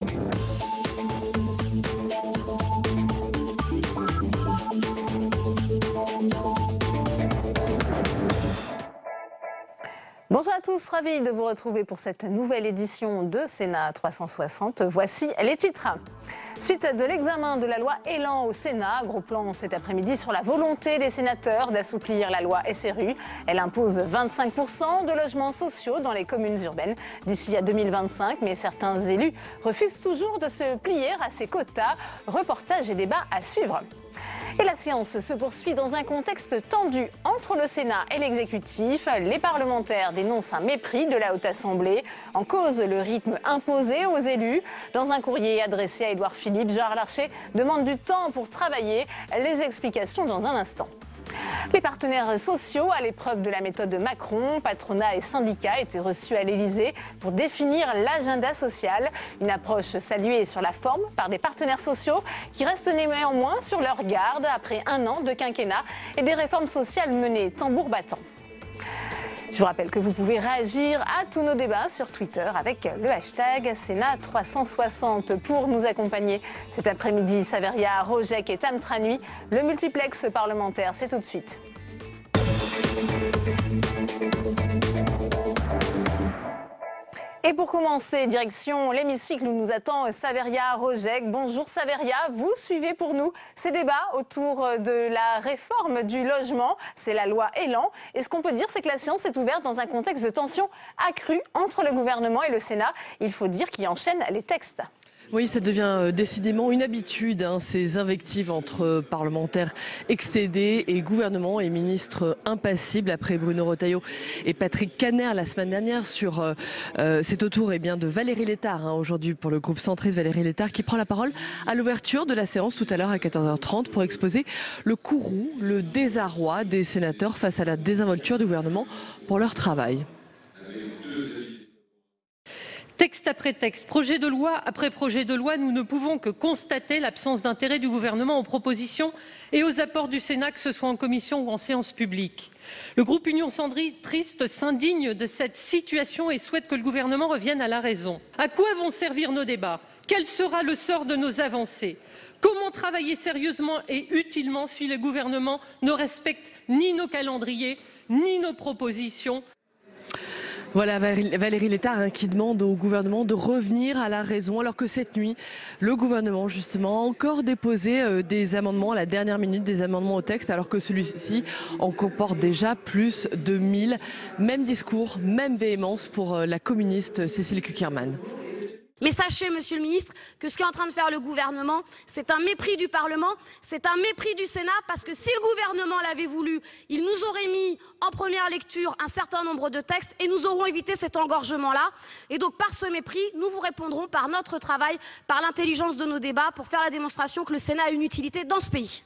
Bonjour à tous, ravi de vous retrouver pour cette nouvelle édition de Sénat 360. Voici les titres. Suite de l'examen de la loi Elan au Sénat, gros plan cet après-midi sur la volonté des sénateurs d'assouplir la loi SRU. Elle impose 25% de logements sociaux dans les communes urbaines d'ici à 2025, mais certains élus refusent toujours de se plier à ces quotas. Reportage et débat à suivre. Et la séance se poursuit dans un contexte tendu entre le Sénat et l'exécutif. Les parlementaires dénoncent un mépris de la Haute Assemblée. En cause, le rythme imposé aux élus. Dans un courrier adressé à Édouard Philippe, Gérard Larcher demande du temps pour travailler. Les explications dans un instant. Les partenaires sociaux à l'épreuve de la méthode Macron, patronat et syndicats étaient reçus à l'Élysée pour définir l'agenda social. Une approche saluée sur la forme par des partenaires sociaux qui restent néanmoins sur leur garde après un an de quinquennat et des réformes sociales menées tambour battant. Je vous rappelle que vous pouvez réagir à tous nos débats sur Twitter avec le hashtag Sénat360 pour nous accompagner cet après-midi. Saveria, Rojek et Tam Tranui. Le multiplex parlementaire, c'est tout de suite. Et pour commencer, direction l'hémicycle où nous attend Saveria Rojek. Bonjour Saveria, vous suivez pour nous ces débats autour de la réforme du logement. C'est la loi Elan. Et ce qu'on peut dire, c'est que la séance est ouverte dans un contexte de tension accrue entre le gouvernement et le Sénat. Il faut dire qu'il enchaîne les textes. Oui, ça devient décidément une habitude, ces invectives entre parlementaires excédés et gouvernement et ministres impassibles. Après Bruno Retailleau et Patrick Kanner la semaine dernière c'est au tour de Valérie Létard, aujourd'hui pour le groupe centriste, Valérie Létard qui prend la parole à l'ouverture de la séance tout à l'heure à 14h30 pour exposer le courroux, le désarroi des sénateurs face à la désinvolture du gouvernement pour leur travail. Texte après texte, projet de loi après projet de loi, nous ne pouvons que constater l'absence d'intérêt du gouvernement aux propositions et aux apports du Sénat, que ce soit en commission ou en séance publique. Le groupe Union centriste s'indigne de cette situation et souhaite que le gouvernement revienne à la raison. À quoi vont servir nos débats? Quel sera le sort de nos avancées? Comment travailler sérieusement et utilement si le gouvernement ne respecte ni nos calendriers, ni nos propositions? Voilà Valérie Létard qui demande au gouvernement de revenir à la raison, alors que cette nuit, le gouvernement justement a encore déposé des amendements à la dernière minute, des amendements au texte, alors que celui-ci en comporte déjà plus de 1000. Même discours, même véhémence pour la communiste Cécile Cukierman. Mais sachez, monsieur le ministre, que ce qu'est en train de faire le gouvernement, c'est un mépris du Parlement, c'est un mépris du Sénat, parce que si le gouvernement l'avait voulu, il nous aurait mis en première lecture un certain nombre de textes et nous aurons évité cet engorgement-là. Et donc, par ce mépris, nous vous répondrons par notre travail, par l'intelligence de nos débats, pour faire la démonstration que le Sénat a une utilité dans ce pays.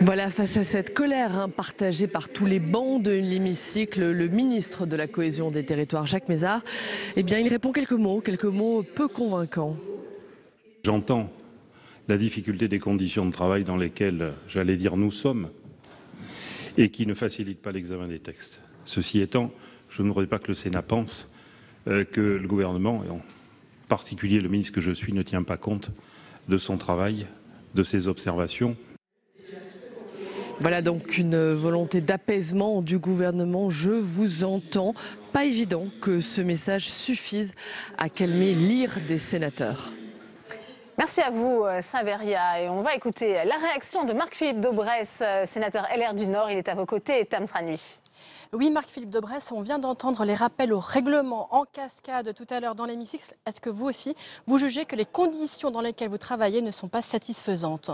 Voilà, face à cette colère partagée par tous les bancs de l'hémicycle, le ministre de la Cohésion des Territoires, Jacques Mézard, il répond quelques mots peu convaincants. J'entends la difficulté des conditions de travail dans lesquelles, j'allais dire, nous sommes, et qui ne facilitent pas l'examen des textes. Ceci étant, je ne voudrais pas que le Sénat pense que le gouvernement, et en particulier le ministre que je suis, ne tient pas compte de son travail, de ses observations. Voilà donc une volonté d'apaisement du gouvernement. Je vous entends. Pas évident que ce message suffise à calmer l'ire des sénateurs. Merci à vous, Saveria. Et on va écouter la réaction de Marc-Philippe Daubresse, sénateur LR du Nord. Il est à vos côtés. Tam Tranui. Oui, Marc-Philippe Daubresse, on vient d'entendre les rappels au règlement en cascade tout à l'heure dans l'hémicycle. Est-ce que vous aussi, vous jugez que les conditions dans lesquelles vous travaillez ne sont pas satisfaisantes ?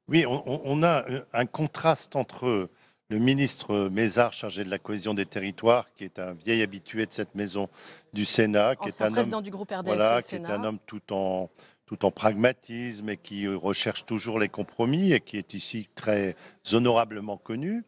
Oui, on a un contraste entre le ministre Mézard, chargé de la cohésion des territoires, qui est un vieil habitué de cette maison du Sénat, qui est un président homme, du groupe RDS voilà, au qui est Sénat. un homme tout en pragmatisme et qui recherche toujours les compromis et qui est ici très honorablement connu.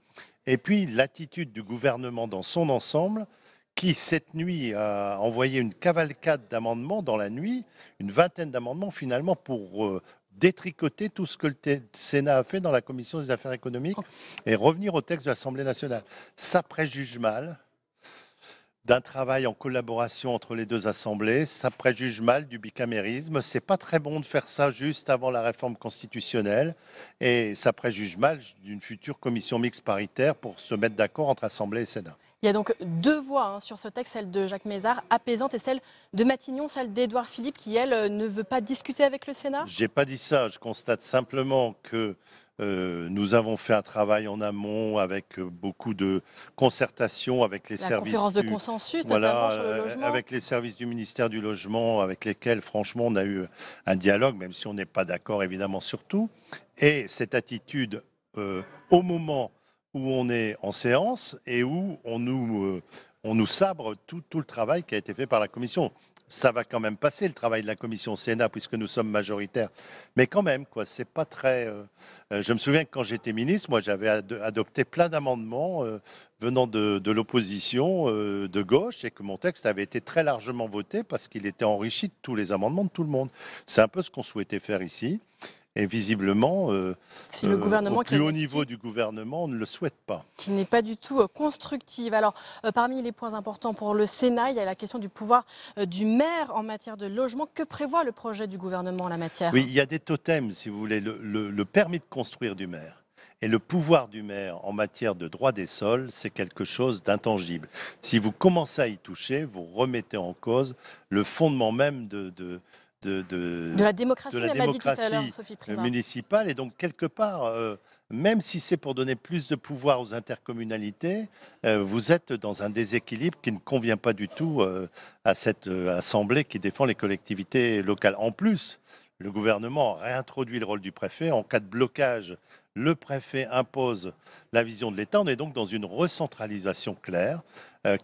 Et puis l'attitude du gouvernement dans son ensemble, qui cette nuit a envoyé une cavalcade d'amendements dans la nuit, une vingtaine d'amendements finalement pour détricoter tout ce que le Sénat a fait dans la commission des affaires économiques et revenir au texte de l'Assemblée nationale. Ça préjuge mal d'un travail en collaboration entre les deux assemblées. Ça préjuge mal du bicamérisme. C'est pas très bon de faire ça juste avant la réforme constitutionnelle. Et ça préjuge mal d'une future commission mixte paritaire pour se mettre d'accord entre Assemblée et Sénat. Il y a donc deux voix sur ce texte, celle de Jacques Mézard, apaisante, et celle de Matignon, celle d'Édouard Philippe, qui, elle, ne veut pas discuter avec le Sénat. J'ai pas dit ça. Je constate simplement que nous avons fait un travail en amont avec beaucoup de concertation avec les services. La conférence de consensus, notamment sur le logement. Avec les services du ministère du Logement, avec lesquels, franchement, on a eu un dialogue, même si on n'est pas d'accord, évidemment, sur tout. Et cette attitude, au moment où on est en séance et où on nous sabre tout le travail qui a été fait par la Commission. Ça va quand même passer, le travail de la Commission au Sénat, puisque nous sommes majoritaires. Mais quand même, quoi, c'est pas très... je me souviens que quand j'étais ministre, moi, j'avais adopté plein d'amendements venant de l'opposition de gauche, et que mon texte avait été très largement voté parce qu'il était enrichi de tous les amendements de tout le monde. C'est un peu ce qu'on souhaitait faire ici. Et visiblement, si le gouvernement au plus haut niveau du gouvernement, on ne le souhaite pas. Qui n'est pas du tout constructive. Alors, parmi les points importants pour le Sénat, il y a la question du pouvoir du maire en matière de logement. Que prévoit le projet du gouvernement en la matière? Oui, il y a des totems, si vous voulez. Le permis de construire du maire et le pouvoir du maire en matière de droit des sols, c'est quelque chose d'intangible. Si vous commencez à y toucher, vous remettez en cause le fondement même de la démocratie, municipale. Et donc, quelque part, même si c'est pour donner plus de pouvoir aux intercommunalités, vous êtes dans un déséquilibre qui ne convient pas du tout à cette assemblée qui défend les collectivités locales. En plus, le gouvernement a réintroduit le rôle du préfet. En cas de blocage, le préfet impose la vision de l'État. On est donc dans une recentralisation claire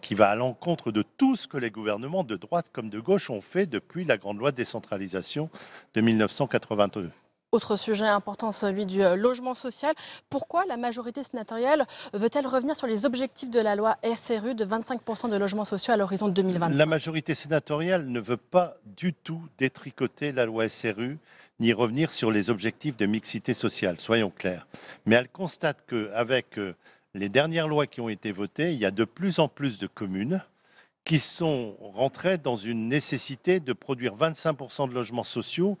qui va à l'encontre de tout ce que les gouvernements de droite comme de gauche ont fait depuis la grande loi de décentralisation de 1982. Autre sujet important, celui du logement social. Pourquoi la majorité sénatoriale veut-elle revenir sur les objectifs de la loi SRU de 25% de logements sociaux à l'horizon 2025 ? La majorité sénatoriale ne veut pas du tout détricoter la loi SRU ni revenir sur les objectifs de mixité sociale, soyons clairs. Mais elle constate qu'avec les dernières lois qui ont été votées, il y a de plus en plus de communes qui sont rentrées dans une nécessité de produire 25% de logements sociaux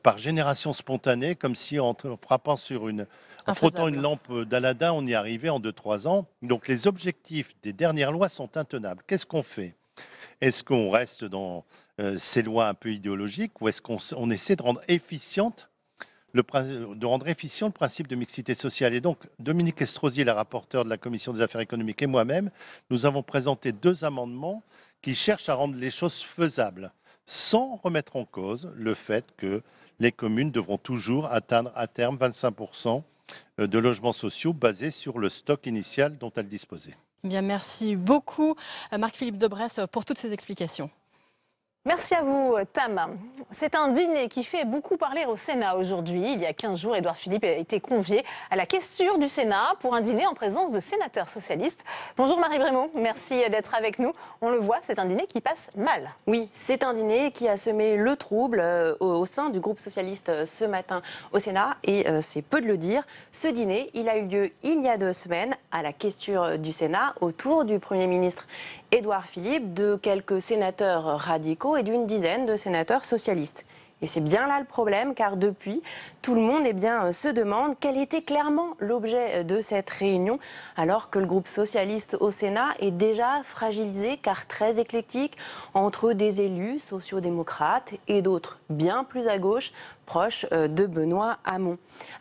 par génération spontanée, comme si en frottant une lampe d'Aladin, on y arrivait en 2-3 ans. Donc les objectifs des dernières lois sont intenables. Qu'est-ce qu'on fait ? Est-ce qu'on reste dans ces lois un peu idéologiques ou est-ce qu'on essaie de rendre efficient le principe de mixité sociale? Et donc, Dominique Estrosi, la rapporteure de la Commission des affaires économiques, et moi-même, nous avons présenté 2 amendements qui cherchent à rendre les choses faisables, sans remettre en cause le fait que les communes devront toujours atteindre à terme 25% de logements sociaux basés sur le stock initial dont elles disposaient. Bien, merci beaucoup, Marc-Philippe Daubresse, pour toutes ces explications. Merci à vous, Tam. C'est un dîner qui fait beaucoup parler au Sénat aujourd'hui. Il y a 15 jours, Édouard Philippe a été convié à la questure du Sénat pour un dîner en présence de sénateurs socialistes. Bonjour Marie Brémaud, merci d'être avec nous. On le voit, c'est un dîner qui passe mal. Oui, c'est un dîner qui a semé le trouble au sein du groupe socialiste ce matin au Sénat. Et c'est peu de le dire, ce dîner, il a eu lieu il y a 2 semaines à la questure du Sénat autour du Premier ministre Édouard Philippe, de quelques sénateurs radicaux et d'une dizaine de sénateurs socialistes. Et c'est bien là le problème, car depuis, tout le monde se demande quel était clairement l'objet de cette réunion, alors que le groupe socialiste au Sénat est déjà fragilisé, car très éclectique, entre des élus sociodémocrates et d'autres bien plus à gauche, proches de Benoît Hamon.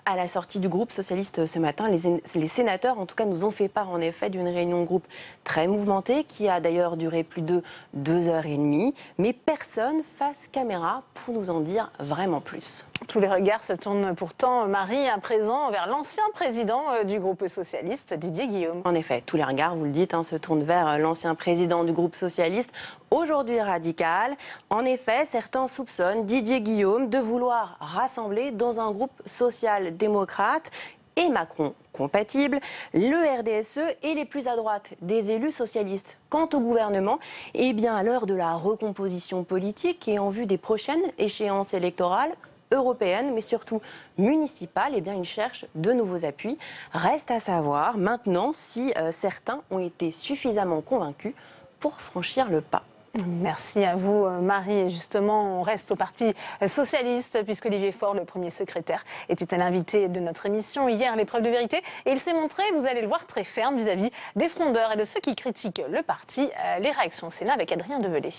À la sortie du groupe socialiste ce matin, les sénateurs, en tout cas, nous ont fait part en effet d'une réunion de groupe très mouvementée, qui a d'ailleurs duré plus de 2h30, mais personne face caméra pour nous en dire vraiment plus. Tous les regards se tournent pourtant, Marie, à présent vers l'ancien président du groupe socialiste, Didier Guillaume. En effet, tous les regards, vous le dites, se tournent vers l'ancien président du groupe socialiste, aujourd'hui radical. En effet, certains soupçonnent Didier Guillaume de vouloir rassembler dans un groupe social-démocrate et Macron compatible, le RDSE et les plus à droite des élus socialistes. Quant au gouvernement, à l'heure de la recomposition politique et en vue des prochaines échéances électorales, européenne, mais surtout municipale, il cherche de nouveaux appuis. Reste à savoir maintenant si certains ont été suffisamment convaincus pour franchir le pas. Merci à vous, Marie. Et justement, on reste au Parti socialiste, puisque Olivier Faure, le premier secrétaire, était l'invité de notre émission hier, l'épreuve de vérité. Et il s'est montré, vous allez le voir, très ferme vis-à-vis des frondeurs et de ceux qui critiquent le parti. Les réactions au Sénat avec Adrien Develay.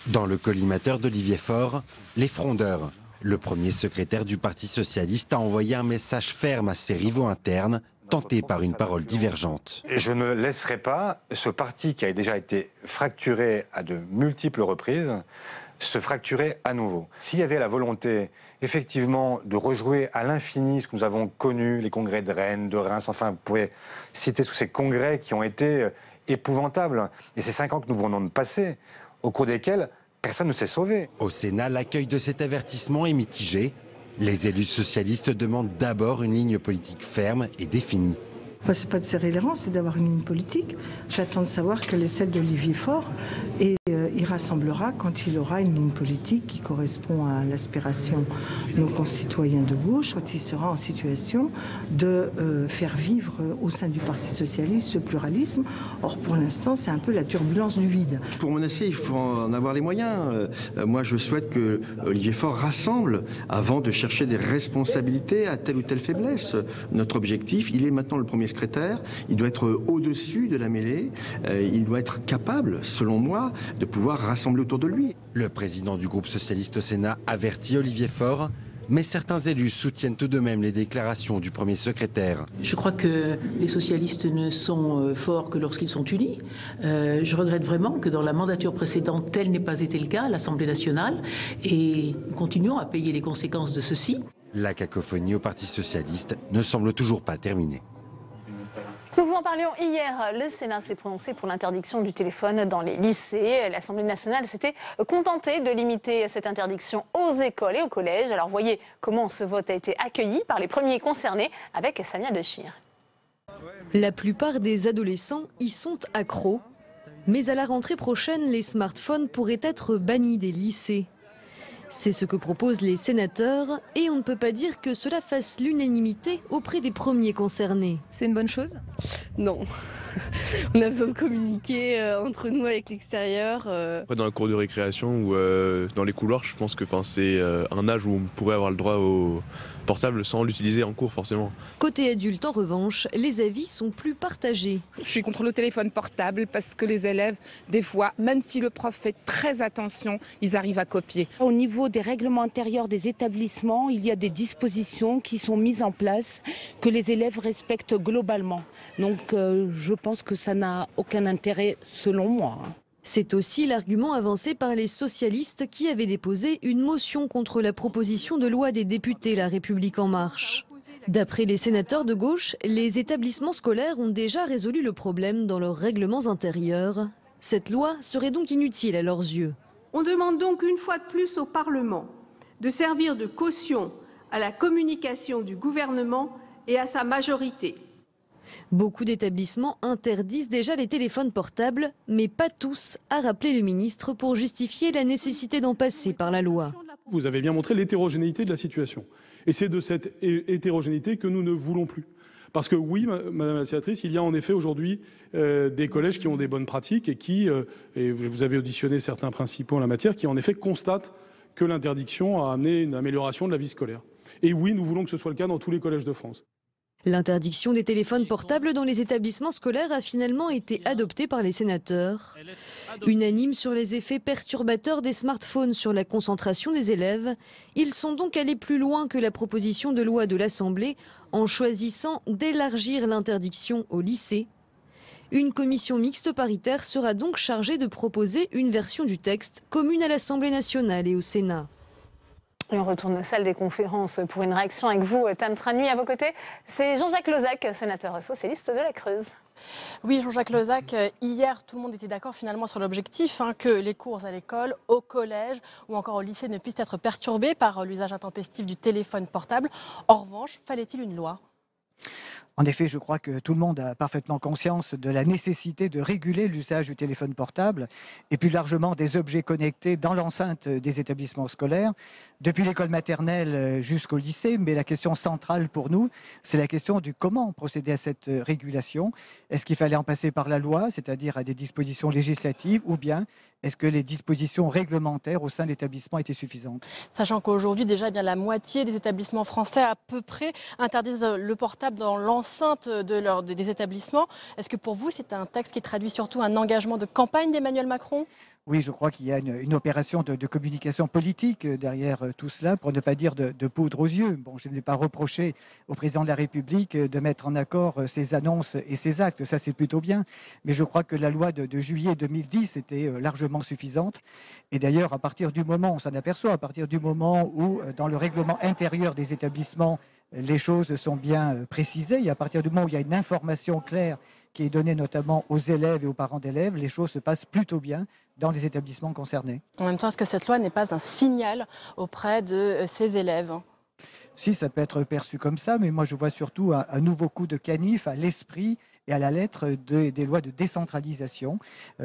Dans le collimateur d'Olivier Faure, les frondeurs. Le premier secrétaire du Parti socialiste a envoyé un message ferme à ses rivaux internes, tenté par une parole divergente. Je ne laisserai pas ce parti qui a déjà été fracturé à de multiples reprises se fracturer à nouveau. S'il y avait la volonté, effectivement, de rejouer à l'infini ce que nous avons connu, les congrès de Rennes, de Reims, enfin, vous pouvez citer tous ces congrès qui ont été épouvantables. Et ces 5 ans que nous venons de passer, au cours desquels personne ne s'est sauvé. Au Sénat, l'accueil de cet avertissement est mitigé. Les élus socialistes demandent d'abord une ligne politique ferme et définie. C'est pas de serrer les rangs, c'est d'avoir une ligne politique. J'attends de savoir quelle est celle d'Olivier Faure et il rassemblera quand il aura une ligne politique qui correspond à l'aspiration de nos concitoyens de gauche, quand il sera en situation de faire vivre au sein du Parti socialiste ce pluralisme. Or, pour l'instant, c'est un peu la turbulence du vide. Pour menacer, il faut en avoir les moyens. Moi, je souhaite que Olivier Faure rassemble avant de chercher des responsabilités à telle ou telle faiblesse. Notre objectif, il est maintenant le premier secrétaire, il doit être au-dessus de la mêlée, il doit être capable, selon moi, de pouvoir rassembler autour de lui. Le président du groupe socialiste au Sénat avertit Olivier Faure, mais certains élus soutiennent tout de même les déclarations du premier secrétaire. Je crois que les socialistes ne sont forts que lorsqu'ils sont unis. Je regrette vraiment que dans la mandature précédente, tel n'ait pas été le cas à l'Assemblée nationale, et nous continuons à payer les conséquences de ceci. La cacophonie au Parti socialiste ne semble toujours pas terminée. Nous vous en parlions hier, le Sénat s'est prononcé pour l'interdiction du téléphone dans les lycées. L'Assemblée nationale s'était contentée de limiter cette interdiction aux écoles et aux collèges. Alors voyez comment ce vote a été accueilli par les premiers concernés avec Samia Dechir. La plupart des adolescents y sont accros. Mais à la rentrée prochaine, les smartphones pourraient être bannis des lycées. C'est ce que proposent les sénateurs et on ne peut pas dire que cela fasse l'unanimité auprès des premiers concernés. C'est une bonne chose ? Non. On a besoin de communiquer entre nous avec l'extérieur. Dans la cour de récréation ou dans les couloirs, je pense que c'est un âge où on pourrait avoir le droit au portable sans l'utiliser en cours forcément. Côté adulte, en revanche, les avis sont plus partagés. Je suis contre le téléphone portable parce que les élèves, des fois, même si le prof fait très attention, ils arrivent à copier. Au niveau des règlements intérieurs des établissements, il y a des dispositions qui sont mises en place que les élèves respectent globalement. Donc je pense que ça n'a aucun intérêt selon moi. C'est aussi l'argument avancé par les socialistes qui avaient déposé une motion contre la proposition de loi des députés La République En Marche. D'après les sénateurs de gauche, les établissements scolaires ont déjà résolu le problème dans leurs règlements intérieurs. Cette loi serait donc inutile à leurs yeux. On demande donc une fois de plus au Parlement de servir de caution à la communication du gouvernement et à sa majorité. Beaucoup d'établissements interdisent déjà les téléphones portables, mais pas tous, a rappelé le ministre pour justifier la nécessité d'en passer par la loi. Vous avez bien montré l'hétérogénéité de la situation. Et c'est de cette hétérogénéité que nous ne voulons plus. Parce que oui, Madame la sénatrice, il y a en effet aujourd'hui des collèges qui ont des bonnes pratiques et qui, et vous avez auditionné certains principaux en la matière, qui en effet constatent que l'interdiction a amené une amélioration de la vie scolaire. Et oui, nous voulons que ce soit le cas dans tous les collèges de France. L'interdiction des téléphones portables dans les établissements scolaires a finalement été adoptée par les sénateurs. Unanimes sur les effets perturbateurs des smartphones sur la concentration des élèves, ils sont donc allés plus loin que la proposition de loi de l'Assemblée en choisissant d'élargir l'interdiction au lycée. Une commission mixte paritaire sera donc chargée de proposer une version du texte commune à l'Assemblée nationale et au Sénat. Et on retourne à la salle des conférences pour une réaction avec vous, Tam Tranui. À vos côtés, c'est Jean-Jacques Lozach, sénateur socialiste de la Creuse. Oui, Jean-Jacques Lozach, hier, tout le monde était d'accord finalement sur l'objectif que les cours à l'école, au collège ou encore au lycée ne puissent être perturbés par l'usage intempestif du téléphone portable. En revanche, fallait-il une loi ? En effet, je crois que tout le monde a parfaitement conscience de la nécessité de réguler l'usage du téléphone portable et plus largement des objets connectés dans l'enceinte des établissements scolaires, depuis l'école maternelle jusqu'au lycée. Mais la question centrale pour nous, c'est la question du comment procéder à cette régulation. Est-ce qu'il fallait en passer par la loi, c'est-à-dire à des dispositions législatives, ou bien est-ce que les dispositions réglementaires au sein de l'établissement étaient suffisantes? Sachant qu'aujourd'hui, déjà, bien la moitié des établissements français à peu près interdisent le portable dans l'enceinte des établissements. Est-ce que pour vous, c'est un texte qui traduit surtout un engagement de campagne d'Emmanuel Macron? Oui, je crois qu'il y a une opération de communication politique derrière tout cela, pour ne pas dire de poudre aux yeux. Bon, je ne vais pas reprocher au président de la République de mettre en accord ses annonces et ses actes, ça c'est plutôt bien. Mais je crois que la loi de juillet 2010 était largement suffisante. Et d'ailleurs, à partir du moment, on s'en aperçoit, à partir du moment où dans le règlement intérieur des établissements, les choses sont bien précisées, et à partir du moment où il y a une information claire qui est donnée notamment aux élèves et aux parents d'élèves, les choses se passent plutôt bien dans les établissements concernés. En même temps, est-ce que cette loi n'est pas un signal auprès de ces élèves? Si, ça peut être perçu comme ça, mais moi je vois surtout un nouveau coup de canif à l'esprit et à la lettre des lois de décentralisation.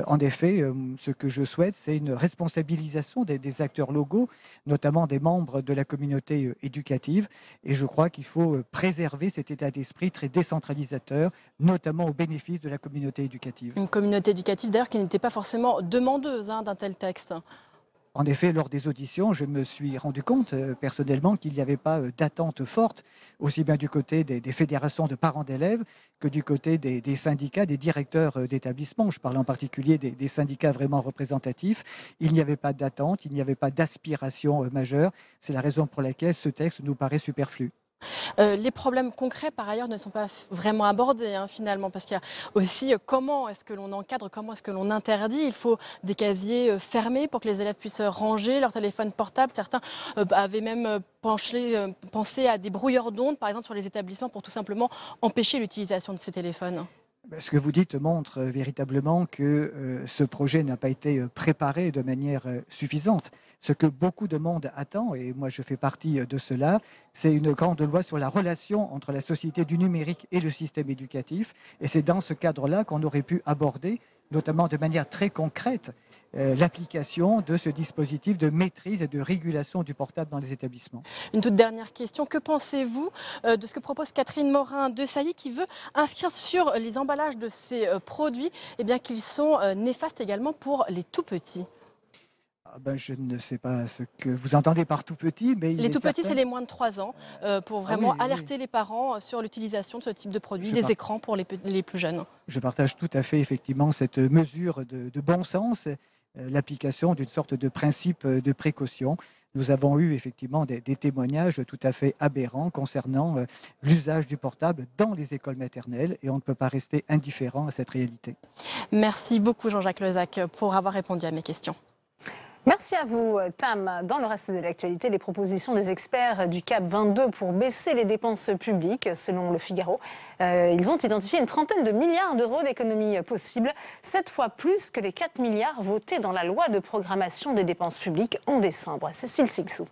En effet, ce que je souhaite, c'est une responsabilisation des acteurs locaux, notamment des membres de la communauté éducative. Et je crois qu'il faut préserver cet état d'esprit très décentralisateur, notamment au bénéfice de la communauté éducative. Une communauté éducative d'ailleurs qui n'était pas forcément demandeuse d'un tel texte. En effet, lors des auditions, je me suis rendu compte personnellement qu'il n'y avait pas d'attente forte, aussi bien du côté des fédérations de parents d'élèves que du côté des syndicats, des directeurs d'établissements. Je parle en particulier des syndicats vraiment représentatifs. Il n'y avait pas d'attente, il n'y avait pas d'aspiration majeure. C'est la raison pour laquelle ce texte nous paraît superflu. Les problèmes concrets, par ailleurs, ne sont pas vraiment abordés finalement, parce qu'il y a aussi comment est-ce que l'on encadre, comment est-ce que l'on interdit. Il faut des casiers fermés pour que les élèves puissent ranger leur téléphone portable. Certains avaient même pensé à des brouilleurs d'ondes, par exemple, sur les établissements pour tout simplement empêcher l'utilisation de ces téléphones. Ce que vous dites montre véritablement que ce projet n'a pas été préparé de manière suffisante. Ce que beaucoup de monde attend, et moi je fais partie de cela, c'est une grande loi sur la relation entre la société du numérique et le système éducatif. Et c'est dans ce cadre-là qu'on aurait pu aborder, notamment de manière très concrète, l'application de ce dispositif de maîtrise et de régulation du portable dans les établissements. Une toute dernière question. Que pensez-vous de ce que propose Catherine Morin-Desailly, qui veut inscrire sur les emballages de ces produits qu'ils sont néfastes également pour les tout-petits? Je ne sais pas ce que vous entendez par tout petit, mais les tout petits, c'est les moins de 3 ans, pour vraiment alerter les parents sur l'utilisation de ce type de produit, des écrans pour les plus jeunes. Je partage tout à fait effectivement cette mesure de bon sens, l'application d'une sorte de principe de précaution. Nous avons eu effectivement des témoignages tout à fait aberrants concernant l'usage du portable dans les écoles maternelles, et on ne peut pas rester indifférent à cette réalité. Merci beaucoup Jean-Jacques Lezac pour avoir répondu à mes questions. Merci à vous, Tam. Dans le reste de l'actualité, les propositions des experts du CAP 22 pour baisser les dépenses publiques, selon Le Figaro. Ils ont identifié une trentaine de milliards d'euros d'économies possibles, 7 fois plus que les 4 milliards votés dans la loi de programmation des dépenses publiques en décembre. Cécile Sixou.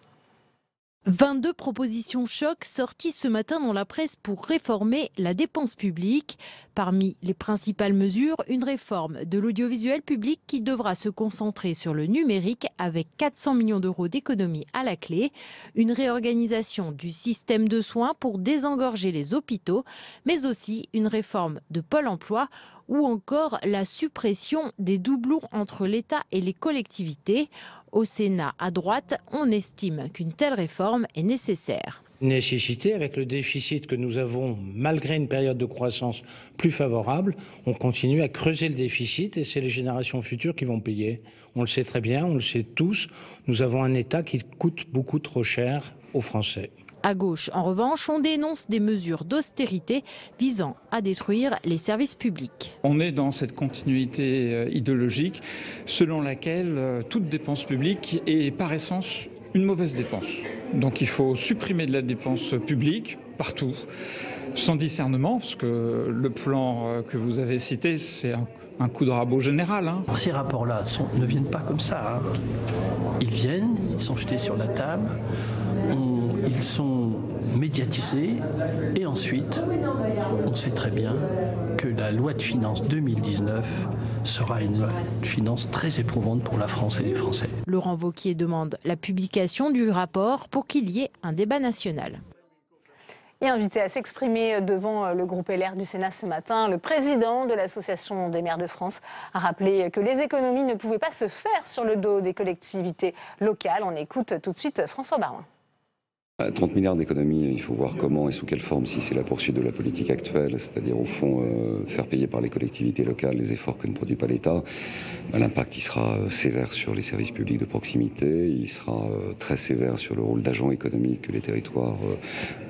22 propositions choc sorties ce matin dans la presse pour réformer la dépense publique. Parmi les principales mesures, une réforme de l'audiovisuel public qui devra se concentrer sur le numérique avec 400 millions d'euros d'économies à la clé, une réorganisation du système de soins pour désengorger les hôpitaux, mais aussi une réforme de Pôle emploi ou encore la suppression des doublons entre l'État et les collectivités. Au Sénat, à droite, on estime qu'une telle réforme est nécessaire. Nécessité, avec le déficit que nous avons, malgré une période de croissance plus favorable, on continue à creuser le déficit et c'est les générations futures qui vont payer. On le sait très bien, on le sait tous, nous avons un État qui coûte beaucoup trop cher aux Français. À gauche, en revanche, on dénonce des mesures d'austérité visant à détruire les services publics. On est dans cette continuité idéologique selon laquelle toute dépense publique est par essence une mauvaise dépense. Donc il faut supprimer de la dépense publique partout, sans discernement, parce que le plan que vous avez cité, c'est un coup de rabot général. Ces rapports-là ne viennent pas comme ça. Ils viennent, ils sont jetés sur la table. Ils sont médiatisé. Et ensuite, on sait très bien que la loi de finances 2019 sera une loi de finances très éprouvante pour la France et les Français. Laurent Wauquiez demande la publication du rapport pour qu'il y ait un débat national. Et invité à s'exprimer devant le groupe LR du Sénat ce matin, le président de l'Association des maires de France a rappelé que les économies ne pouvaient pas se faire sur le dos des collectivités locales. On écoute tout de suite François Baroin. 30 milliards d'économies, il faut voir comment et sous quelle forme, si c'est la poursuite de la politique actuelle, c'est-à-dire au fond faire payer par les collectivités locales les efforts que ne produit pas l'État, l'impact il sera sévère sur les services publics de proximité, il sera très sévère sur le rôle d'agent économique que les territoires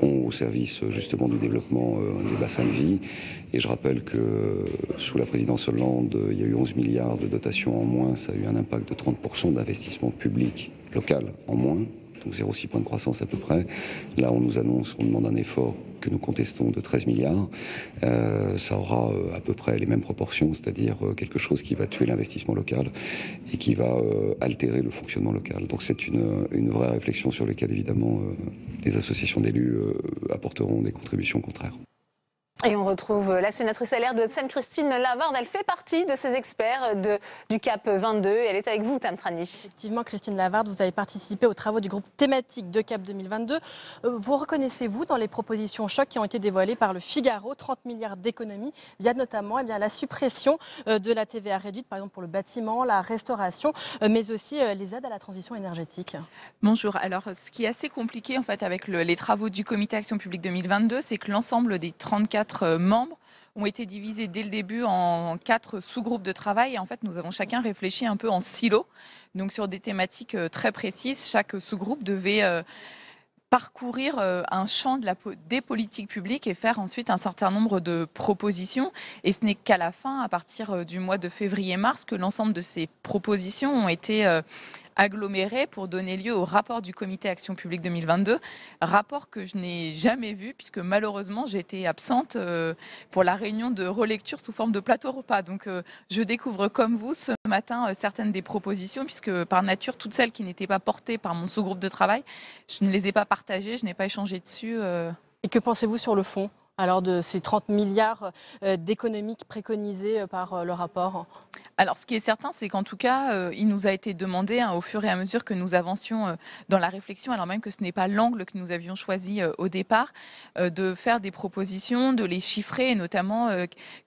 ont au service justement du développement des bassins de vie. Et je rappelle que sous la présidence Hollande, il y a eu 11 milliards de dotations en moins, ça a eu un impact de 30% d'investissement public local en moins. Donc 0,6 points de croissance à peu près. Là, on nous annonce, on demande un effort que nous contestons de 13 milliards. Ça aura à peu près les mêmes proportions, c'est-à-dire quelque chose qui va tuer l'investissement local et qui va altérer le fonctionnement local. Donc c'est une vraie réflexion sur laquelle, évidemment, les associations d'élus apporteront des contributions contraires. Et on retrouve la sénatrice LR de Haute-Seine, Christine Lavarde. Elle fait partie de ces experts du CAP 22 et elle est avec vous, Tam Tranui. Effectivement, Christine Lavarde, vous avez participé aux travaux du groupe thématique de CAP 2022. Vous reconnaissez-vous dans les propositions chocs qui ont été dévoilées par le Figaro 30 milliards d'économies via notamment la suppression de la TVA réduite, par exemple pour le bâtiment, la restauration, mais aussi les aides à la transition énergétique? Bonjour. Alors, ce qui est assez compliqué en fait avec les travaux du Comité Action Publique 2022, c'est que l'ensemble des 34 membres ont été divisés dès le début en 4 sous-groupes de travail. Et en fait, nous avons chacun réfléchi un peu en silo, donc sur des thématiques très précises. Chaque sous-groupe devait parcourir un champ des politiques publiques et faire ensuite un certain nombre de propositions. Et ce n'est qu'à la fin, à partir du mois de février-mars, que l'ensemble de ces propositions ont été agglomérées pour donner lieu au rapport du Comité Action Publique 2022, rapport que je n'ai jamais vu puisque malheureusement j'ai été absente pour la réunion de relecture sous forme de plateau repas. Donc je découvre comme vous ce matin certaines des propositions puisque par nature toutes celles qui n'étaient pas portées par mon sous-groupe de travail, je ne les ai pas partagées, je n'ai pas échangé dessus. Et que pensez-vous sur le fond alors de ces 30 milliards d'économies préconisées par le rapport? Alors, ce qui est certain, c'est qu'en tout cas, il nous a été demandé, au fur et à mesure que nous avancions dans la réflexion, alors même que ce n'est pas l'angle que nous avions choisi au départ, de faire des propositions, de les chiffrer, et notamment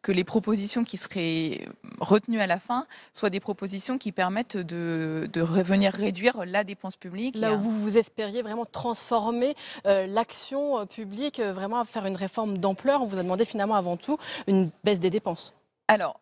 que les propositions qui seraient retenues à la fin soient des propositions qui permettent de venir réduire la dépense publique. Là où vous espériez vraiment transformer l'action publique, vraiment faire une réforme d'ampleur, on vous a demandé finalement avant tout une baisse des dépenses. Alors,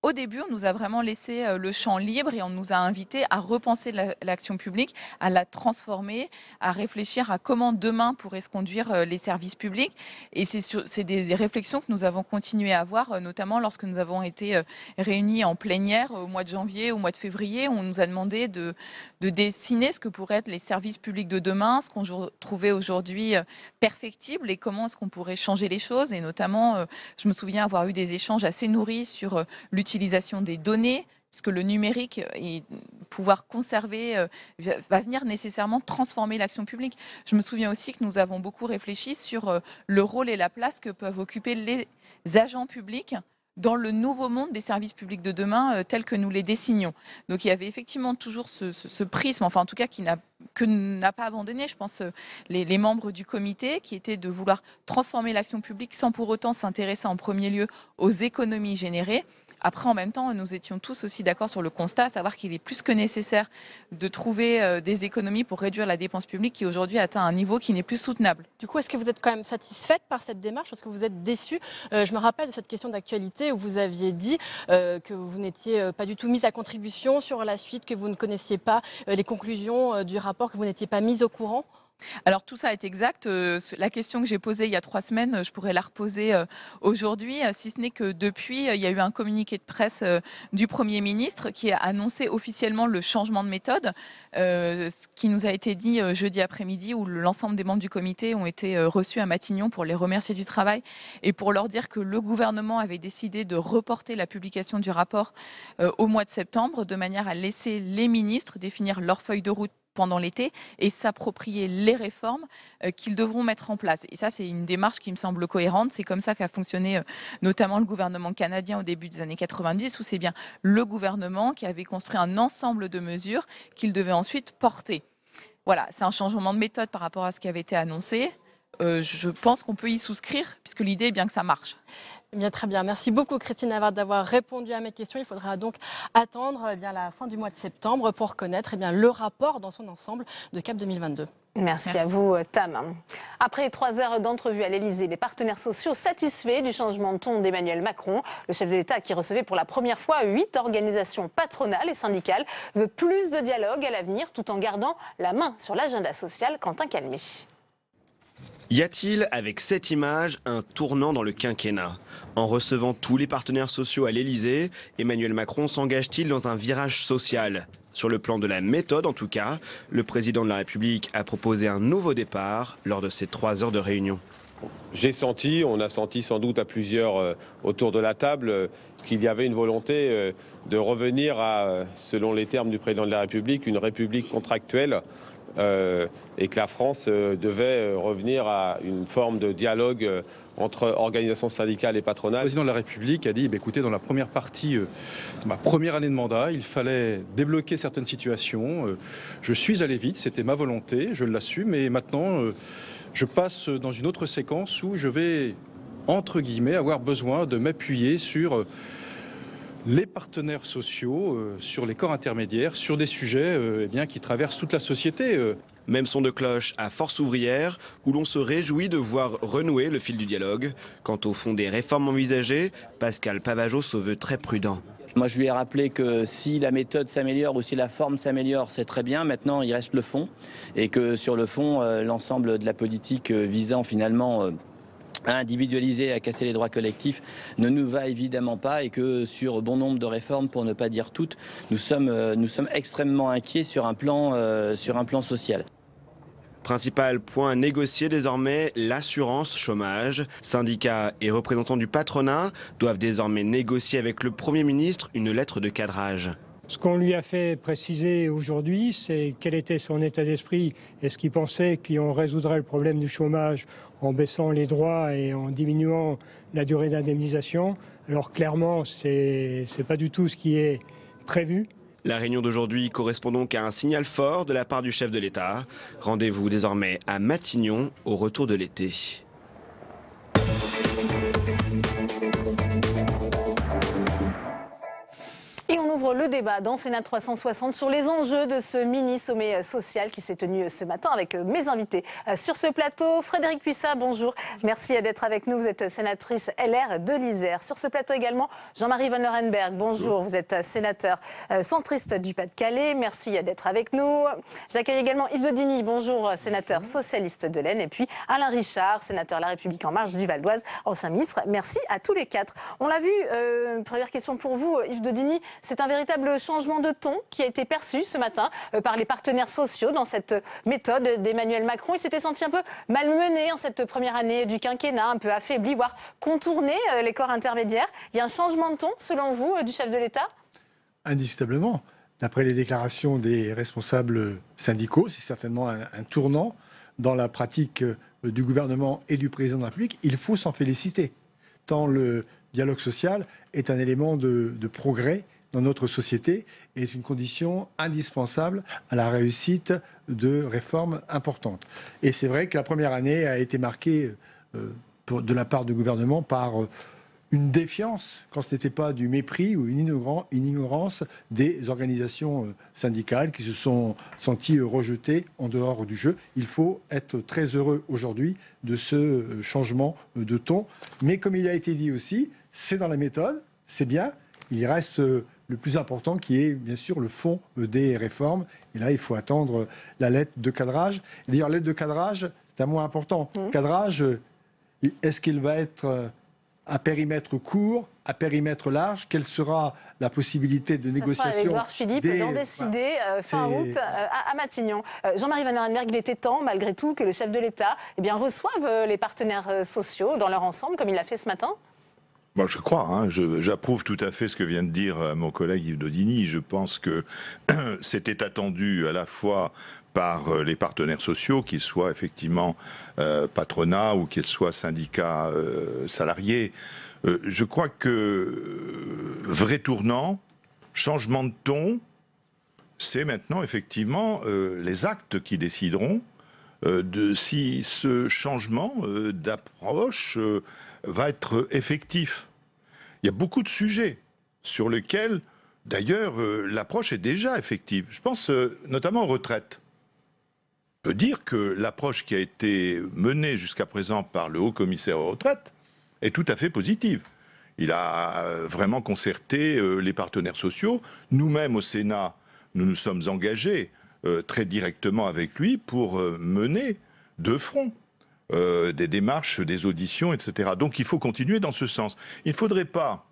au début, on nous a vraiment laissé le champ libre et on nous a invités à repenser l'action publique, à la transformer, à réfléchir à comment demain pourraient se conduire les services publics. Et c'est des réflexions que nous avons continué à avoir, notamment lorsque nous avons été réunis en plénière au mois de janvier, au mois de février. On nous a demandé de dessiner ce que pourraient être les services publics de demain, ce qu'on trouvait aujourd'hui perfectible et comment est-ce qu'on pourrait changer les choses. Et notamment, je me souviens avoir eu des échanges assez nourris sur l'utilisation des données, parce que le numérique et pouvoir conserver va venir nécessairement transformer l'action publique. Je me souviens aussi que nous avons beaucoup réfléchi sur le rôle et la place que peuvent occuper les agents publics dans le nouveau monde des services publics de demain tel que nous les dessinions. Donc il y avait effectivement toujours ce prisme, enfin en tout cas que n'a pas abandonné, je pense, les membres du comité, qui était de vouloir transformer l'action publique sans pour autant s'intéresser en premier lieu aux économies générées. Après, en même temps, nous étions tous aussi d'accord sur le constat, à savoir qu'il est plus que nécessaire de trouver des économies pour réduire la dépense publique qui aujourd'hui atteint un niveau qui n'est plus soutenable. Du coup, est-ce que vous êtes quand même satisfaite par cette démarche? Est-ce que vous êtes déçue? Je me rappelle de cette question d'actualité où vous aviez dit que vous n'étiez pas du tout mise à contribution sur la suite, que vous ne connaissiez pas les conclusions du rapport, que vous n'étiez pas mise au courant. Alors tout ça est exact. La question que j'ai posée il y a 3 semaines, je pourrais la reposer aujourd'hui, si ce n'est que depuis, il y a eu un communiqué de presse du Premier ministre qui a annoncé officiellement le changement de méthode, ce qui nous a été dit jeudi après-midi, où l'ensemble des membres du comité ont été reçus à Matignon pour les remercier du travail et pour leur dire que le gouvernement avait décidé de reporter la publication du rapport au mois de septembre, de manière à laisser les ministres définir leur feuille de route pendant l'été et s'approprier les réformes qu'ils devront mettre en place. Et ça, c'est une démarche qui me semble cohérente. C'est comme ça qu'a fonctionné notamment le gouvernement canadien au début des années 90, où c'est bien le gouvernement qui avait construit un ensemble de mesures qu'il devait ensuite porter. Voilà, c'est un changement de méthode par rapport à ce qui avait été annoncé. Je pense qu'on peut y souscrire, puisque l'idée est bien que ça marche. Eh bien, très bien. Merci beaucoup, Christine Lavarde, d'avoir répondu à mes questions. Il faudra donc attendre la fin du mois de septembre pour connaître le rapport dans son ensemble de CAP 2022. Merci à vous, Tam. Après 3 heures d'entrevue à l'Élysée, les partenaires sociaux satisfaits du changement de ton d'Emmanuel Macron. Le chef de l'État, qui recevait pour la première fois 8 organisations patronales et syndicales, veut plus de dialogue à l'avenir tout en gardant la main sur l'agenda social. Quentin Calmy. Y a-t-il, avec cette image, un tournant dans le quinquennat? En recevant tous les partenaires sociaux à l'Élysée, Emmanuel Macron s'engage-t-il dans un virage social? Sur le plan de la méthode, en tout cas, le président de la République a proposé un nouveau départ lors de ces 3 heures de réunion. On a senti sans doute à plusieurs autour de la table qu'il y avait une volonté de revenir à, selon les termes du président de la République, une république contractuelle. Et que la France devait revenir à une forme de dialogue entre organisations syndicales et patronales. Le président de la République a dit, écoutez, dans la première partie de ma première année de mandat, il fallait débloquer certaines situations. Je suis allé vite, c'était ma volonté, je l'assume, et maintenant je passe dans une autre séquence où je vais, entre guillemets, avoir besoin de m'appuyer sur les partenaires sociaux, sur les corps intermédiaires, sur des sujets qui traversent toute la société. Même son de cloche à Force ouvrière, où l'on se réjouit de voir renouer le fil du dialogue. Quant au fond des réformes envisagées, Pascal Pavageau se veut très prudent. Moi, je lui ai rappelé que si la méthode s'améliore ou si la forme s'améliore, c'est très bien. Maintenant, il reste le fond. Et que sur le fond, l'ensemble de la politique visant finalement à individualiser, à casser les droits collectifs ne nous va évidemment pas, et que sur bon nombre de réformes, pour ne pas dire toutes, nous sommes extrêmement inquiets sur un plan social. Principal point à négocier désormais, l'assurance chômage. Syndicats et représentants du patronat doivent désormais négocier avec le Premier ministre une lettre de cadrage. Ce qu'on lui a fait préciser aujourd'hui, c'est quel était son état d'esprit. Est-ce qu'il pensait qu'on résoudrait le problème du chômage en baissant les droits et en diminuant la durée d'indemnisation? Alors clairement, c'est pas du tout ce qui est prévu. La réunion d'aujourd'hui correspond donc à un signal fort de la part du chef de l'État. Rendez-vous désormais à Matignon au retour de l'été. Et on ouvre le débat dans Sénat 360 sur les enjeux de ce mini-sommet social qui s'est tenu ce matin avec mes invités sur ce plateau. Frédérique Puissat, bonjour. Merci d'être avec nous. Vous êtes sénatrice LR de l'Isère. Sur ce plateau également, Jean-Marie Van Lerenbergh, bonjour. Vous êtes sénateur centriste du Pas-de-Calais. Merci d'être avec nous. J'accueille également Yves Daudigny, bonjour, sénateur socialiste de l'Aisne. Et puis Alain Richard, sénateur La République En Marche du Val d'Oise, ancien ministre. Merci à tous les 4. On l'a vu, première question pour vous, Yves Daudigny. C'est un véritable changement de ton qui a été perçu ce matin par les partenaires sociaux dans cette méthode d'Emmanuel Macron. Il s'était senti un peu malmené en cette première année du quinquennat, un peu affaibli, voire contourné les corps intermédiaires. Il y a un changement de ton, selon vous, du chef de l'État ? Indiscutablement. D'après les déclarations des responsables syndicaux, c'est certainement un tournant dans la pratique du gouvernement et du président de la République. Il faut s'en féliciter, tant le dialogue social est un élément de progrès dans notre société et est une condition indispensable à la réussite de réformes importantes. Et c'est vrai que la première année a été marquée de la part du gouvernement par une défiance, quand ce n'était pas du mépris ou une ignorance des organisations syndicales qui se sont senties rejetées en dehors du jeu. Il faut être très heureux aujourd'hui de ce changement de ton. Mais comme il a été dit aussi, c'est dans la méthode, c'est bien. Il reste le plus important qui est bien sûr le fond des réformes. Et là, il faut attendre la lettre de cadrage. D'ailleurs, lettre de cadrage, c'est un mot important. Cadrage, est-ce qu'il va être à périmètre court, à périmètre large? Quelle sera la possibilité de négociation? Ça sera avec Édouard Philippe d'en décider fin août à Matignon. Jean-Marie Van Lerenbergh, il était temps, malgré tout, que le chef de l'État reçoive les partenaires sociaux dans leur ensemble, comme il l'a fait ce matin? Bon, je crois, hein, j'approuve tout à fait ce que vient de dire mon collègue Yves Daudigny. Je pense que c'était attendu à la fois par les partenaires sociaux, qu'ils soient effectivement patronat ou qu'ils soient syndicats salariés. Je crois que vrai tournant, changement de ton, c'est maintenant effectivement les actes qui décideront de si ce changement d'approche va être effectif. Il y a beaucoup de sujets sur lesquels, d'ailleurs, l'approche est déjà effective. Je pense notamment aux retraites. On peut dire que l'approche qui a été menée jusqu'à présent par le haut-commissaire aux retraites est tout à fait positive. Il a vraiment concerté les partenaires sociaux. Nous-mêmes, au Sénat, nous nous sommes engagés très directement avec lui pour mener de front des démarches, des auditions, etc. Donc il faut continuer dans ce sens. Il ne faudrait pas,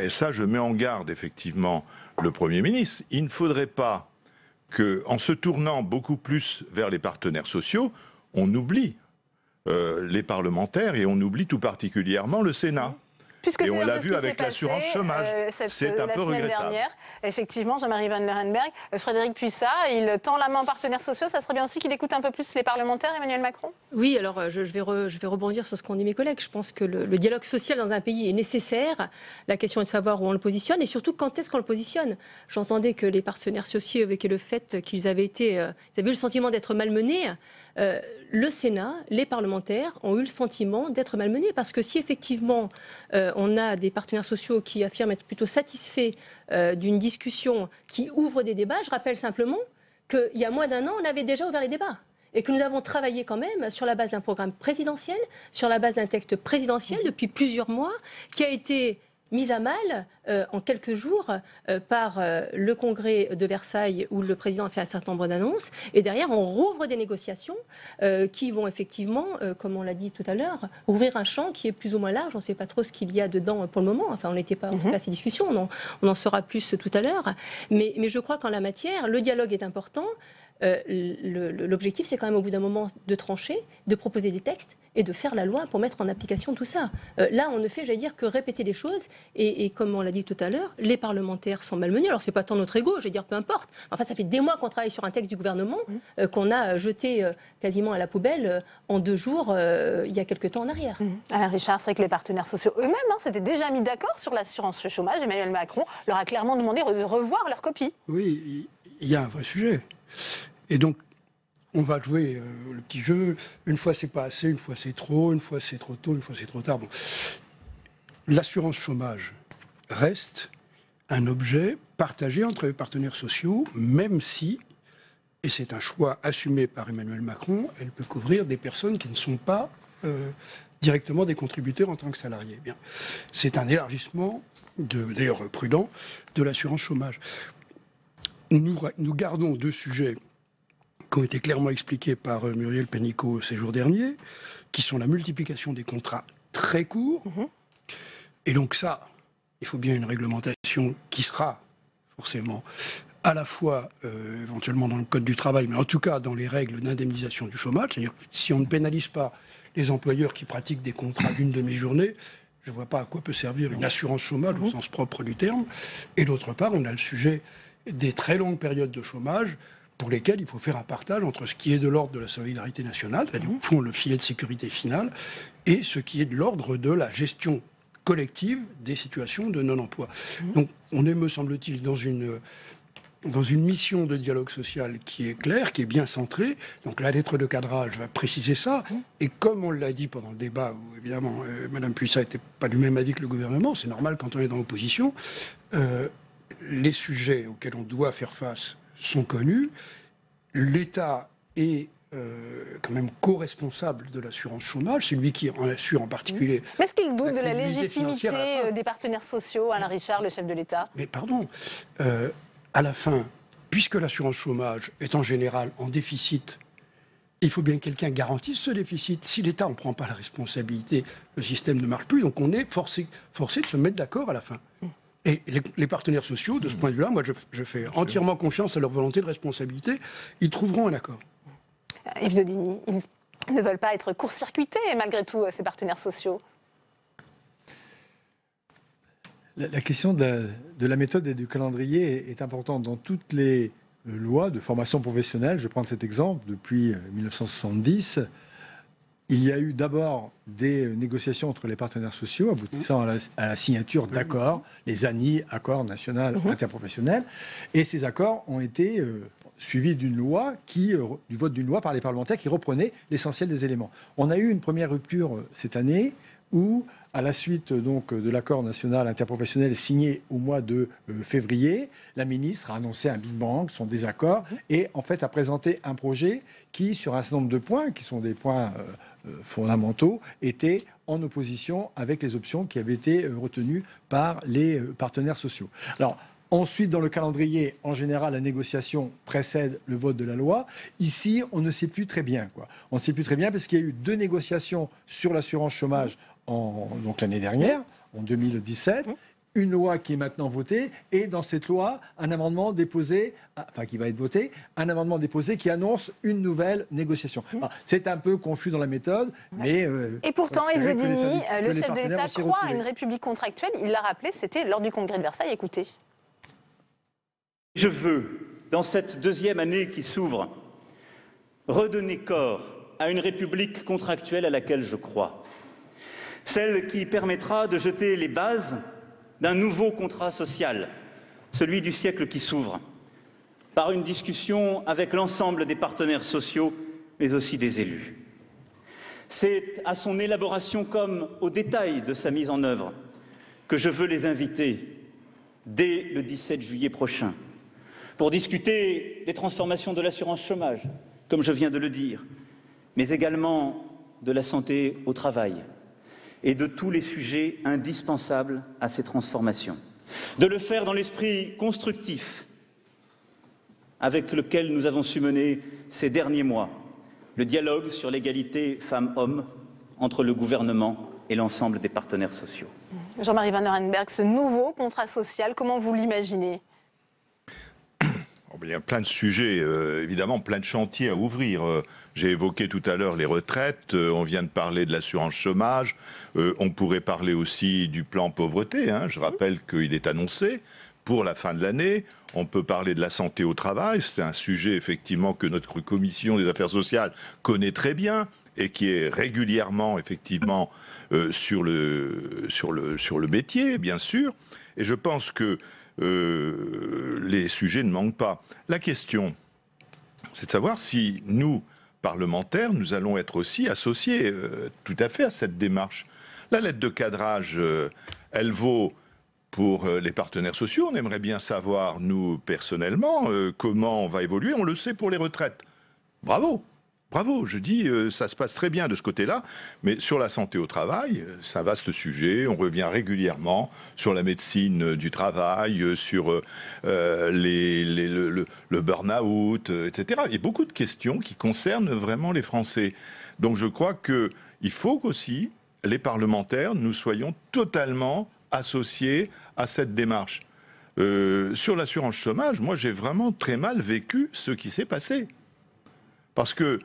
et ça je mets en garde effectivement le Premier ministre, il ne faudrait pas qu'en se tournant beaucoup plus vers les partenaires sociaux, on oublie les parlementaires et on oublie tout particulièrement le Sénat. Et on l'a vu avec l'assurance chômage. C'est un peu regrettable. Dernière, effectivement, Jean-Marie Van Lerenbergh, Frédérique Puissat, il tend la main aux partenaires sociaux. Ça serait bien aussi qu'il écoute un peu plus les parlementaires, Emmanuel Macron? Oui, alors je vais rebondir sur ce qu'ont dit mes collègues. Je pense que le dialogue social dans un pays est nécessaire. La question est de savoir où on le positionne et surtout quand est-ce qu'on le positionne. J'entendais que les partenaires sociaux évoquaient le fait qu'ils avaient eu le sentiment d'être malmenés. Le Sénat, les parlementaires ont eu le sentiment d'être malmenés parce que si effectivement on a des partenaires sociaux qui affirment être plutôt satisfaits d'une discussion qui ouvre des débats, je rappelle simplement qu'il y a moins d'un an, on avait déjà ouvert les débats. Et que nous avons travaillé quand même sur la base d'un programme présidentiel, sur la base d'un texte présidentiel depuis plusieurs mois, qui a été mise à mal en quelques jours par le congrès de Versailles où le président a fait un certain nombre d'annonces. Et derrière, on rouvre des négociations qui vont effectivement, comme on l'a dit tout à l'heure, ouvrir un champ qui est plus ou moins large. On ne sait pas trop ce qu'il y a dedans pour le moment. Enfin, on n'était pas en tout cas à ces discussions. On en saura plus tout à l'heure. Mais je crois qu'en la matière, le dialogue est important. L'objectif, c'est quand même au bout d'un moment de trancher, de proposer des textes et de faire la loi pour mettre en application tout ça. Là, on ne fait, j'allais dire, que répéter les choses. Et comme on l'a dit tout à l'heure, les parlementaires sont malmenés. Alors, c'est pas tant notre ego, j'allais dire, peu importe. Enfin, ça fait des mois qu'on travaille sur un texte du gouvernement qu'on a jeté quasiment à la poubelle en 2 jours, il y a quelques temps en arrière. Alain Richard, c'est vrai que les partenaires sociaux eux-mêmes s'étaient déjà mis d'accord sur l'assurance chômage. Emmanuel Macron leur a clairement demandé de revoir leur copie. Oui, il y a un vrai sujet. Et donc, on va jouer le petit jeu. Une fois, c'est pas assez, une fois, c'est trop, une fois, c'est trop tôt, une fois, c'est trop tard. Bon. L'assurance chômage reste un objet partagé entre les partenaires sociaux, même si, et c'est un choix assumé par Emmanuel Macron, elle peut couvrir des personnes qui ne sont pas directement des contributeurs en tant que salariés. Bien. C'est un élargissement, d'ailleurs prudent, de l'assurance chômage. Nous gardons 2 sujets qui ont été clairement expliqués par Muriel Pénicaud ces jours derniers, qui sont la multiplication des contrats très courts. Et donc ça, il faut bien une réglementation qui sera forcément à la fois éventuellement dans le Code du travail, mais en tout cas dans les règles d'indemnisation du chômage. C'est-à-dire que si on ne pénalise pas les employeurs qui pratiquent des contrats d'une demi-journée, je ne vois pas à quoi peut servir une assurance chômage au sens propre du terme. Et d'autre part, on a le sujet des très longues périodes de chômage pour lesquelles il faut faire un partage entre ce qui est de l'ordre de la solidarité nationale, c'est-à-dire au fond le filet de sécurité final, et ce qui est de l'ordre de la gestion collective des situations de non-emploi. Donc on est, me semble-t-il, dans une mission de dialogue social qui est claire, qui est bien centrée. Donc la lettre de cadrage va préciser ça. Et comme on l'a dit pendant le débat, où évidemment Mme Puissat n'était pas du même avis que le gouvernement, c'est normal quand on est dans l'opposition, les sujets auxquels on doit faire face sont connus. L'État est quand même co-responsable de l'assurance chômage, c'est lui qui en assure en particulier. Mais est-ce qu'il doute de la légitimité des partenaires sociaux, Alain Richard, le chef de l'État? Mais pardon, à la fin, puisque l'assurance chômage est en général en déficit, il faut bien que quelqu'un garantisse ce déficit. Si l'État n'en prend pas la responsabilité, le système ne marche plus, donc on est forcé de se mettre d'accord à la fin. Et les partenaires sociaux, de ce point de vue-là, moi je fais entièrement confiance à leur volonté de responsabilité, ils trouveront un accord. Yves Daudigny, ils ne veulent pas être court-circuités malgré tout, ces partenaires sociaux. La question de la méthode et du calendrier est importante. Dans toutes les lois de formation professionnelle, je prends cet exemple, depuis 1970, il y a eu d'abord des négociations entre les partenaires sociaux aboutissant à la signature d'accords, les ANI, accords national interprofessionnels, et ces accords ont été suivis d'une loi du vote d'une loi par les parlementaires qui reprenait l'essentiel des éléments. On a eu une première rupture cette année où, à la suite donc de l'accord national interprofessionnel signé au mois de février, la ministre a annoncé un Big Bang, son désaccord, et en fait a présenté un projet qui, sur un certain nombre de points, qui sont des points fondamentaux, était en opposition avec les options qui avaient été retenues par les partenaires sociaux. Alors, ensuite, dans le calendrier, en général, la négociation précède le vote de la loi. Ici, on ne sait plus très bien, quoi. On ne sait plus très bien parce qu'il y a eu 2 négociations sur l'assurance chômage donc l'année dernière, en 2017. Une loi qui est maintenant votée, et dans cette loi, un amendement déposé, enfin qui va être voté, un amendement déposé qui annonce une nouvelle négociation. C'est un peu confus dans la méthode, mais... et pourtant, Yves Le Digny, le chef de l'État, croit à une république contractuelle. Il l'a rappelé, c'était lors du congrès de Versailles. Écoutez. Je veux, dans cette 2e année qui s'ouvre, redonner corps à une république contractuelle à laquelle je crois. Celle qui permettra de jeter les bases d'un nouveau contrat social, celui du siècle qui s'ouvre, par une discussion avec l'ensemble des partenaires sociaux, mais aussi des élus. C'est à son élaboration comme au détail de sa mise en œuvre que je veux les inviter dès le 17 juillet prochain pour discuter des transformations de l'assurance chômage, comme je viens de le dire, mais également de la santé au travail et de tous les sujets indispensables à ces transformations. De le faire dans l'esprit constructif avec lequel nous avons su mener ces derniers mois le dialogue sur l'égalité femmes-hommes entre le gouvernement et l'ensemble des partenaires sociaux. Jean-Marie Vanlerenberghe, ce nouveau contrat social, comment vous l'imaginez ? Il y a plein de sujets, évidemment, plein de chantiers à ouvrir. J'ai évoqué tout à l'heure les retraites, on vient de parler de l'assurance chômage, on pourrait parler aussi du plan pauvreté, hein. Je rappelle qu'il est annoncé pour la fin de l'année. On peut parler de la santé au travail, c'est un sujet effectivement que notre commission des affaires sociales connaît très bien et qui est régulièrement effectivement sur le métier, bien sûr. Et je pense que les sujets ne manquent pas. La question, c'est de savoir si nous, parlementaires, nous allons être aussi associés tout à fait à cette démarche. La lettre de cadrage, elle vaut pour les partenaires sociaux. On aimerait bien savoir, nous, personnellement, comment on va évoluer. On le sait pour les retraites. Bravo! Bravo, je dis, ça se passe très bien de ce côté-là, mais sur la santé au travail, c'est un vaste sujet, on revient régulièrement sur la médecine du travail, sur le burn-out, etc. Il y a beaucoup de questions qui concernent vraiment les Français. Donc je crois qu'il faut qu'aussi les parlementaires, nous soyons totalement associés à cette démarche. Sur l'assurance chômage, moi j'ai vraiment très mal vécu ce qui s'est passé. Parce que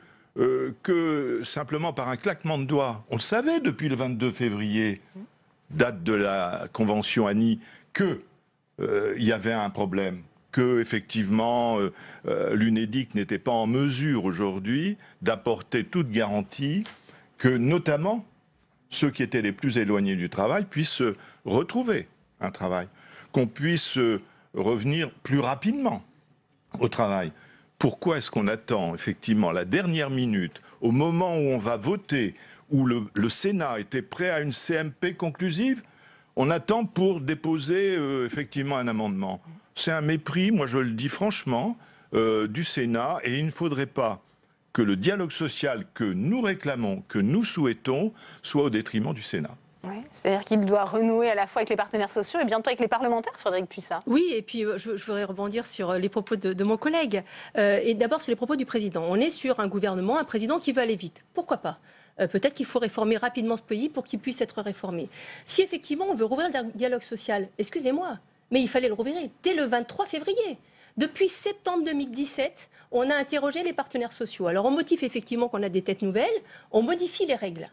simplement par un claquement de doigts, on le savait depuis le 22 février, date de la convention ANI, qu'il y avait un problème, que effectivement l'UNEDIC n'était pas en mesure aujourd'hui d'apporter toute garantie que notamment ceux qui étaient les plus éloignés du travail puissent retrouver un travail, qu'on puisse revenir plus rapidement au travail. Pourquoi est-ce qu'on attend effectivement la dernière minute, au moment où on va voter, où le Sénat était prêt à une CMP conclusive, on attend pour déposer effectivement un amendement. C'est un mépris, moi je le dis franchement, du Sénat, et il ne faudrait pas que le dialogue social que nous réclamons, que nous souhaitons, soit au détriment du Sénat. Oui, c'est-à-dire qu'il doit renouer à la fois avec les partenaires sociaux et bientôt avec les parlementaires, Frédérique Puissat. Oui, et puis je voudrais rebondir sur les propos de mon collègue. Et d'abord sur les propos du président. On est sur un gouvernement, un président qui veut aller vite. Pourquoi pas ? Peut-être qu'il faut réformer rapidement ce pays pour qu'il puisse être réformé. Si effectivement on veut rouvrir le dialogue social, excusez-moi, mais il fallait le rouvrir dès le 23 février. Depuis septembre 2017, on a interrogé les partenaires sociaux. Alors, au motif effectivement qu'on a des têtes nouvelles, on modifie les règles.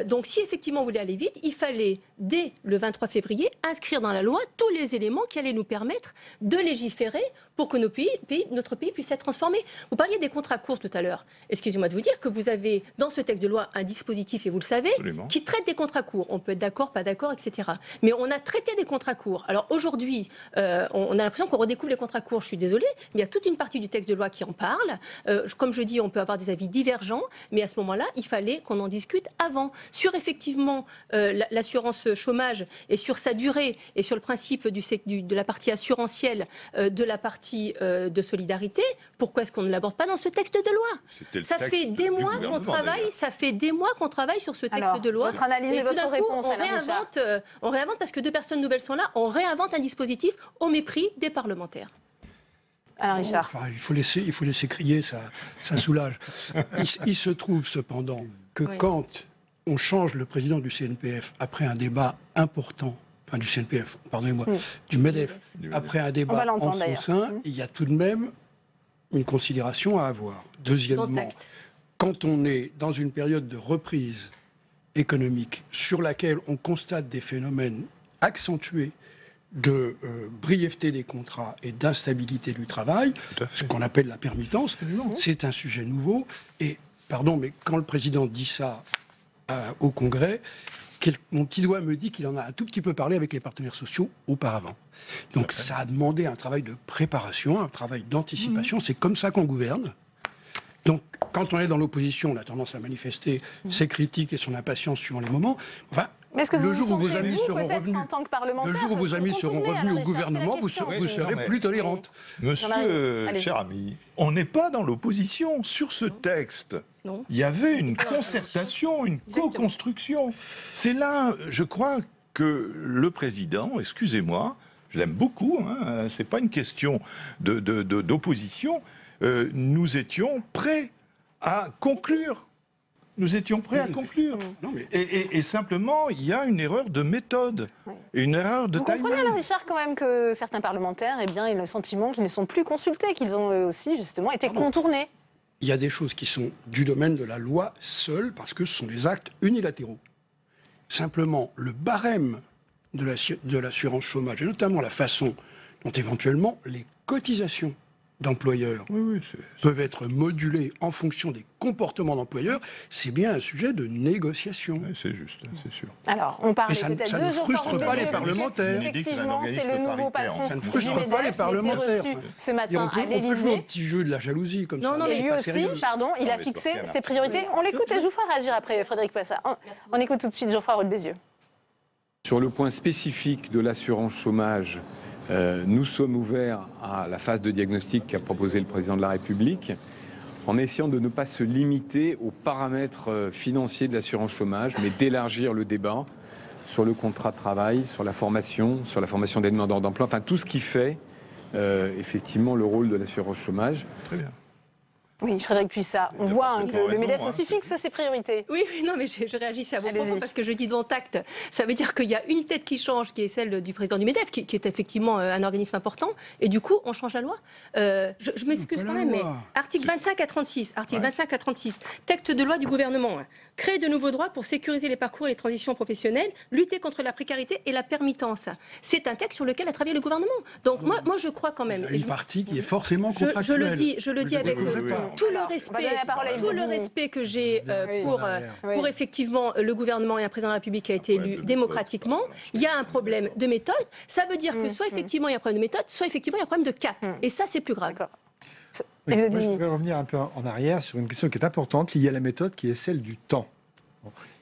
Donc si effectivement on voulait aller vite, il fallait, dès le 23 février, inscrire dans la loi tous les éléments qui allaient nous permettre de légiférer pour que notre pays puisse être transformé. Vous parliez des contrats courts tout à l'heure. Excusez-moi de vous dire que vous avez dans ce texte de loi un dispositif, et vous le savez, qui traite des contrats courts. On peut être d'accord, pas d'accord, etc. Mais on a traité des contrats courts. Alors aujourd'hui, on a l'impression qu'on redécouvre les contrats courts. Je suis désolée, mais il y a toute une partie du texte de loi qui en parle. Comme je dis, on peut avoir des avis divergents, mais à ce moment-là, il fallait qu'on en discute avant. Sur effectivement l'assurance chômage et sur sa durée et sur le principe de la partie assurantielle, de la partie de solidarité, pourquoi est-ce qu'on ne l'aborde pas dans ce texte de loi? Ça fait des mois qu'on travaille, sur ce texte de loi. Votre analyse et votre réponse, on réinvente parce que 2 personnes nouvelles sont là, on réinvente un dispositif au mépris des parlementaires. Alors, Richard. Enfin, il faut laisser crier, ça soulage. Il se trouve cependant que quand on change le président du CNPF après un débat important, enfin du CNPF, pardonnez-moi, du MEDEF, après un débat en son sein, il y a tout de même une considération à avoir. Deuxièmement, quand on est dans une période de reprise économique sur laquelle on constate des phénomènes accentués de brièveté des contrats et d'instabilité du travail, ce qu'on appelle la permittence, c'est un sujet nouveau. Et, pardon, mais quand le président dit ça au Congrès, mon petit doigt me dit qu'il en a un tout petit peu parlé avec les partenaires sociaux auparavant. Donc ça a demandé un travail de préparation, un travail d'anticipation. C'est comme ça qu'on gouverne. Donc quand on est dans l'opposition, on a tendance à manifester ses critiques et son impatience suivant les moments. Enfin, le jour où vos amis seront revenus au gouvernement, vous serez plus tolérante. Monsieur, cher ami, on n'est pas dans l'opposition. Sur ce texte, il y avait une concertation, une co-construction. C'est là, je crois, que le président, excusez-moi, je l'aime beaucoup, hein, c'est pas une question d'opposition, nous étions prêts à conclure. Nous étions prêts à conclure. Et simplement, il y a une erreur de méthode, et une erreur de timing. Vous comprenez, alors, Richard, quand même, que certains parlementaires aient le sentiment qu'ils ne sont plus consultés, qu'ils ont eux aussi, justement, été contournés. Il y a des choses qui sont du domaine de la loi seule, parce que ce sont des actes unilatéraux. Simplement, le barème de l'assurance chômage, et notamment la façon dont éventuellement les cotisations d'employeurs peuvent être modulés en fonction des comportements d'employeurs, c'est bien un sujet de négociation. C'est juste, c'est sûr. Alors, on parle peut-être de... Ça ne frustre pas les parlementaires. Effectivement, c'est le nouveau patron. Ça ne frustre pas les parlementaires. Ce matin à l'Élysée. On peut jouer au petit jeu de la jalousie comme ça. Non, mais lui aussi, pardon, il a fixé ses priorités. On l'écoute et je vous ferai réagir après, Frédéric Poissat. On écoute tout de suite Geoffroy Roux de Bézieux. Sur le point spécifique de l'assurance chômage, nous sommes ouverts à la phase de diagnostic qu'a proposé le président de la République, en essayant de ne pas se limiter aux paramètres financiers de l'assurance chômage, mais d'élargir le débat sur le contrat de travail, sur la formation des demandeurs d'emploi, enfin tout ce qui fait effectivement le rôle de l'assurance chômage. Très bien. Oui, Frédéric Puissat, on voit que le MEDEF aussi fixe ses priorités. Oui, non, mais je réagissais à vos propos parce que je dis devant tact. Ça veut dire qu'il y a une tête qui change, qui est celle du président du MEDEF, qui est effectivement un organisme important, et du coup, on change la loi. Je m'excuse quand même, mais article 25 à 36, texte de loi du gouvernement, créer de nouveaux droits pour sécuriser les parcours et les transitions professionnelles, lutter contre la précarité et la permittance. C'est un texte sur lequel a travaillé le gouvernement. Donc moi je crois quand même. Une partie qui est forcément contractuelle. Je le dis avec tout le respect que j'ai pour effectivement le gouvernement et un président de la République qui a été élu démocratiquement. Il y a un problème de méthode. Ça veut dire que soit effectivement il y a un problème de méthode, soit effectivement il y a un problème de cap. Et ça, c'est plus grave. Oui, moi, je voudrais revenir un peu en arrière sur une question qui est importante, liée à la méthode, qui est celle du temps.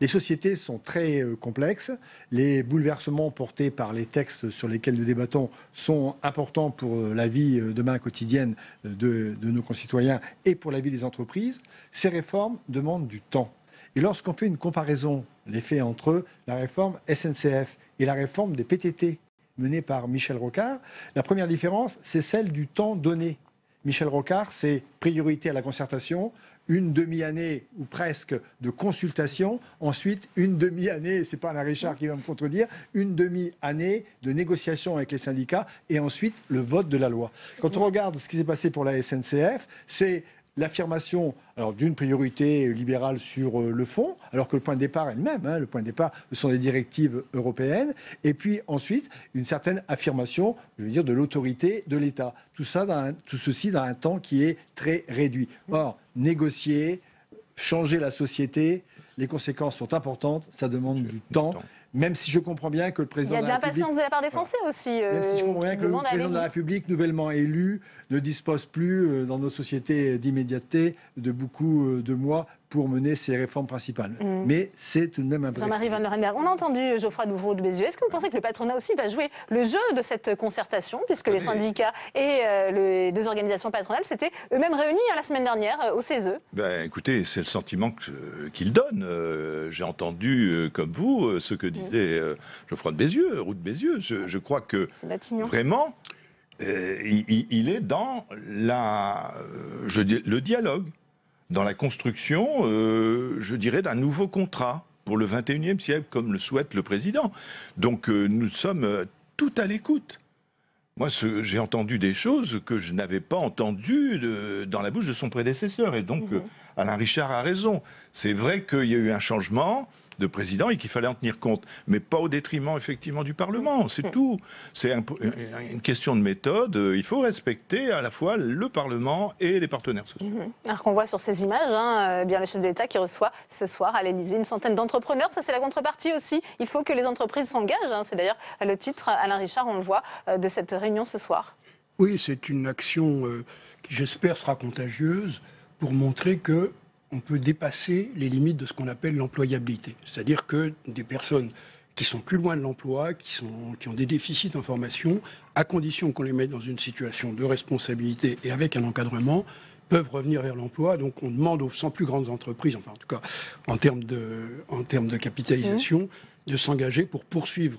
Les sociétés sont très complexes. Les bouleversements portés par les textes sur lesquels nous débattons sont importants pour la vie demain quotidienne de nos concitoyens et pour la vie des entreprises. Ces réformes demandent du temps. Et lorsqu'on fait une comparaison, les faits entre la réforme SNCF et la réforme des PTT menée par Michel Rocard, la première différence, c'est celle du temps donné. Michel Rocard, c'est priorité à la concertation, une demi-année ou presque de consultation, ensuite une demi-année, c'est pas Alain Richard qui va me contredire, une demi-année de négociation avec les syndicats et ensuite le vote de la loi. Quand on regarde ce qui s'est passé pour la SNCF, c'est l'affirmation d'une priorité libérale sur le fond, alors que le point de départ est le même. Le point de départ, ce sont des directives européennes. Et puis ensuite, une certaine affirmation, je veux dire, de l'autorité de l'État. Tout ceci dans un temps qui est très réduit. Or, négocier, changer la société, les conséquences sont importantes, ça demande du temps. Même si je comprends bien que le président de la République... Il y a de l'impatience de la part des Français aussi. Même si je comprends bien que le président de la République, nouvellement élu, ne dispose plus, dans notre société d'immédiateté, de beaucoup de mois pour mener ses réformes principales. Mais c'est tout de même un vrai... Jean-Marie Van Lorenberg, on a entendu Geoffroy Douvreau de Bézieux. Est-ce que vous pensez que le patronat aussi va jouer le jeu de cette concertation, puisque les syndicats et les deux organisations patronales s'étaient eux-mêmes réunis la semaine dernière au CESE? Écoutez, c'est le sentiment qu'il donne. J'ai entendu, comme vous, ce que disait Geoffroy de Bézieux, Roux de Bézieux. Je crois que vraiment, il est dans le dialogue, dans la construction, je dirais, d'un nouveau contrat pour le 21e siècle, comme le souhaite le président. Donc nous sommes tout à l'écoute. Moi, j'ai entendu des choses que je n'avais pas entendues dans la bouche de son prédécesseur. Et donc, Alain Richard a raison. C'est vrai qu'il y a eu un changement de président et qu'il fallait en tenir compte, mais pas au détriment, effectivement, du Parlement. C'est tout. C'est une question de méthode. Il faut respecter à la fois le Parlement et les partenaires sociaux. Alors qu'on voit sur ces images, bien le chef de l'État qui reçoit ce soir à l'Élysée une centaine d'entrepreneurs. Ça, c'est la contrepartie aussi. Il faut que les entreprises s'engagent. C'est d'ailleurs le titre, Alain Richard, on le voit, de cette réunion ce soir. Oui, c'est une action qui, j'espère, sera contagieuse pour montrer que on peut dépasser les limites de ce qu'on appelle l'employabilité. C'est-à-dire que des personnes qui sont plus loin de l'emploi, qui ont des déficits en formation, à condition qu'on les mette dans une situation de responsabilité et avec un encadrement, peuvent revenir vers l'emploi. Donc on demande aux 100 plus grandes entreprises, enfin en tout cas en termes de capitalisation, de s'engager pour poursuivre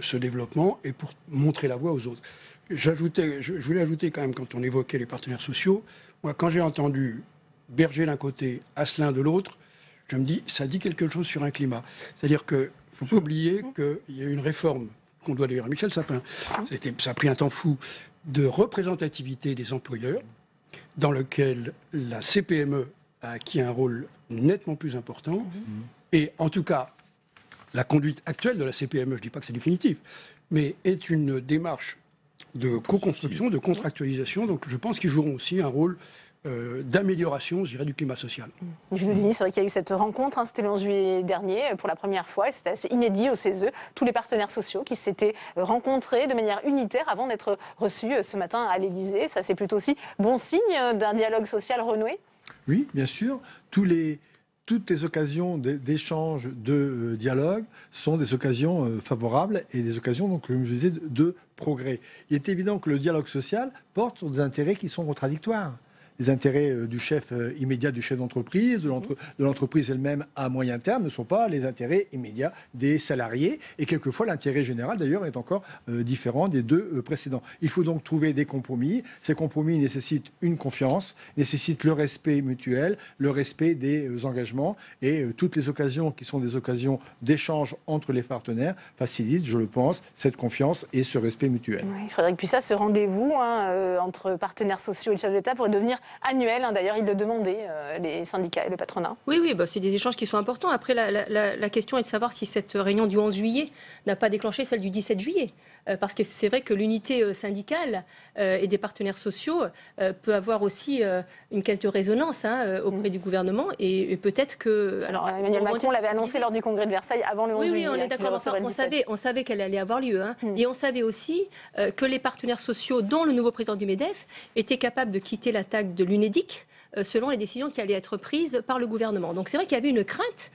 ce développement et pour montrer la voie aux autres. Je voulais ajouter quand même, quand on évoquait les partenaires sociaux, moi quand j'ai entendu Berger d'un côté, Asselin de l'autre, je me dis, ça dit quelque chose sur un climat. C'est-à-dire qu'il ne faut pas oublier qu'il y a eu une réforme qu'on doit d'ailleurs à Michel Sapin, ça a pris un temps fou, de représentativité des employeurs, dans lequel la CPME a acquis un rôle nettement plus important. Et en tout cas, la conduite actuelle de la CPME, je ne dis pas que c'est définitif, mais est une démarche de co-construction, de contractualisation. Donc je pense qu'ils joueront aussi un rôle d'amélioration, je dirais, du climat social. Jules Denis, c'est vrai qu'il y a eu cette rencontre, c'était le 11 juillet dernier, pour la première fois, et c'était assez inédit au CESE, tous les partenaires sociaux qui s'étaient rencontrés de manière unitaire avant d'être reçus ce matin à l'Élysée. Ça, c'est plutôt aussi bon signe d'un dialogue social renoué? Oui, bien sûr. Toutes les occasions d'échange, de dialogue sont des occasions favorables et des occasions, donc, comme je disais, de progrès. Il est évident que le dialogue social porte sur des intérêts qui sont contradictoires. Les intérêts du chef immédiat du chef d'entreprise, de l'entreprise elle-même à moyen terme, ne sont pas les intérêts immédiats des salariés. Et quelquefois, l'intérêt général, d'ailleurs, est encore différent des deux précédents. Il faut donc trouver des compromis. Ces compromis nécessitent une confiance, nécessitent le respect mutuel, le respect des engagements. Et toutes les occasions qui sont des occasions d'échange entre les partenaires facilitent, je le pense, cette confiance et ce respect mutuel. Oui, Frédérique Puissat, ce rendez-vous entre partenaires sociaux et le chef de l'État pourrait devenir annuel. D'ailleurs, ils le demandaient, les syndicats et le patronat. Oui, c'est des échanges qui sont importants. Après, la question est de savoir si cette réunion du 11 juillet n'a pas déclenché celle du 17 juillet. Parce que c'est vrai que l'unité syndicale et des partenaires sociaux peut avoir aussi une caisse de résonance auprès du gouvernement. Et peut-être que... Alors, Emmanuel Macron l'avait annoncé lors du congrès de Versailles avant le 11 juillet. Oui, on est d'accord. On savait qu'elle allait avoir lieu. Et on savait aussi que les partenaires sociaux, dont le nouveau président du MEDEF, étaient capables de quitter l'attaque de l'UNEDIC selon les décisions qui allaient être prises par le gouvernement. Donc c'est vrai qu'il y avait une crainte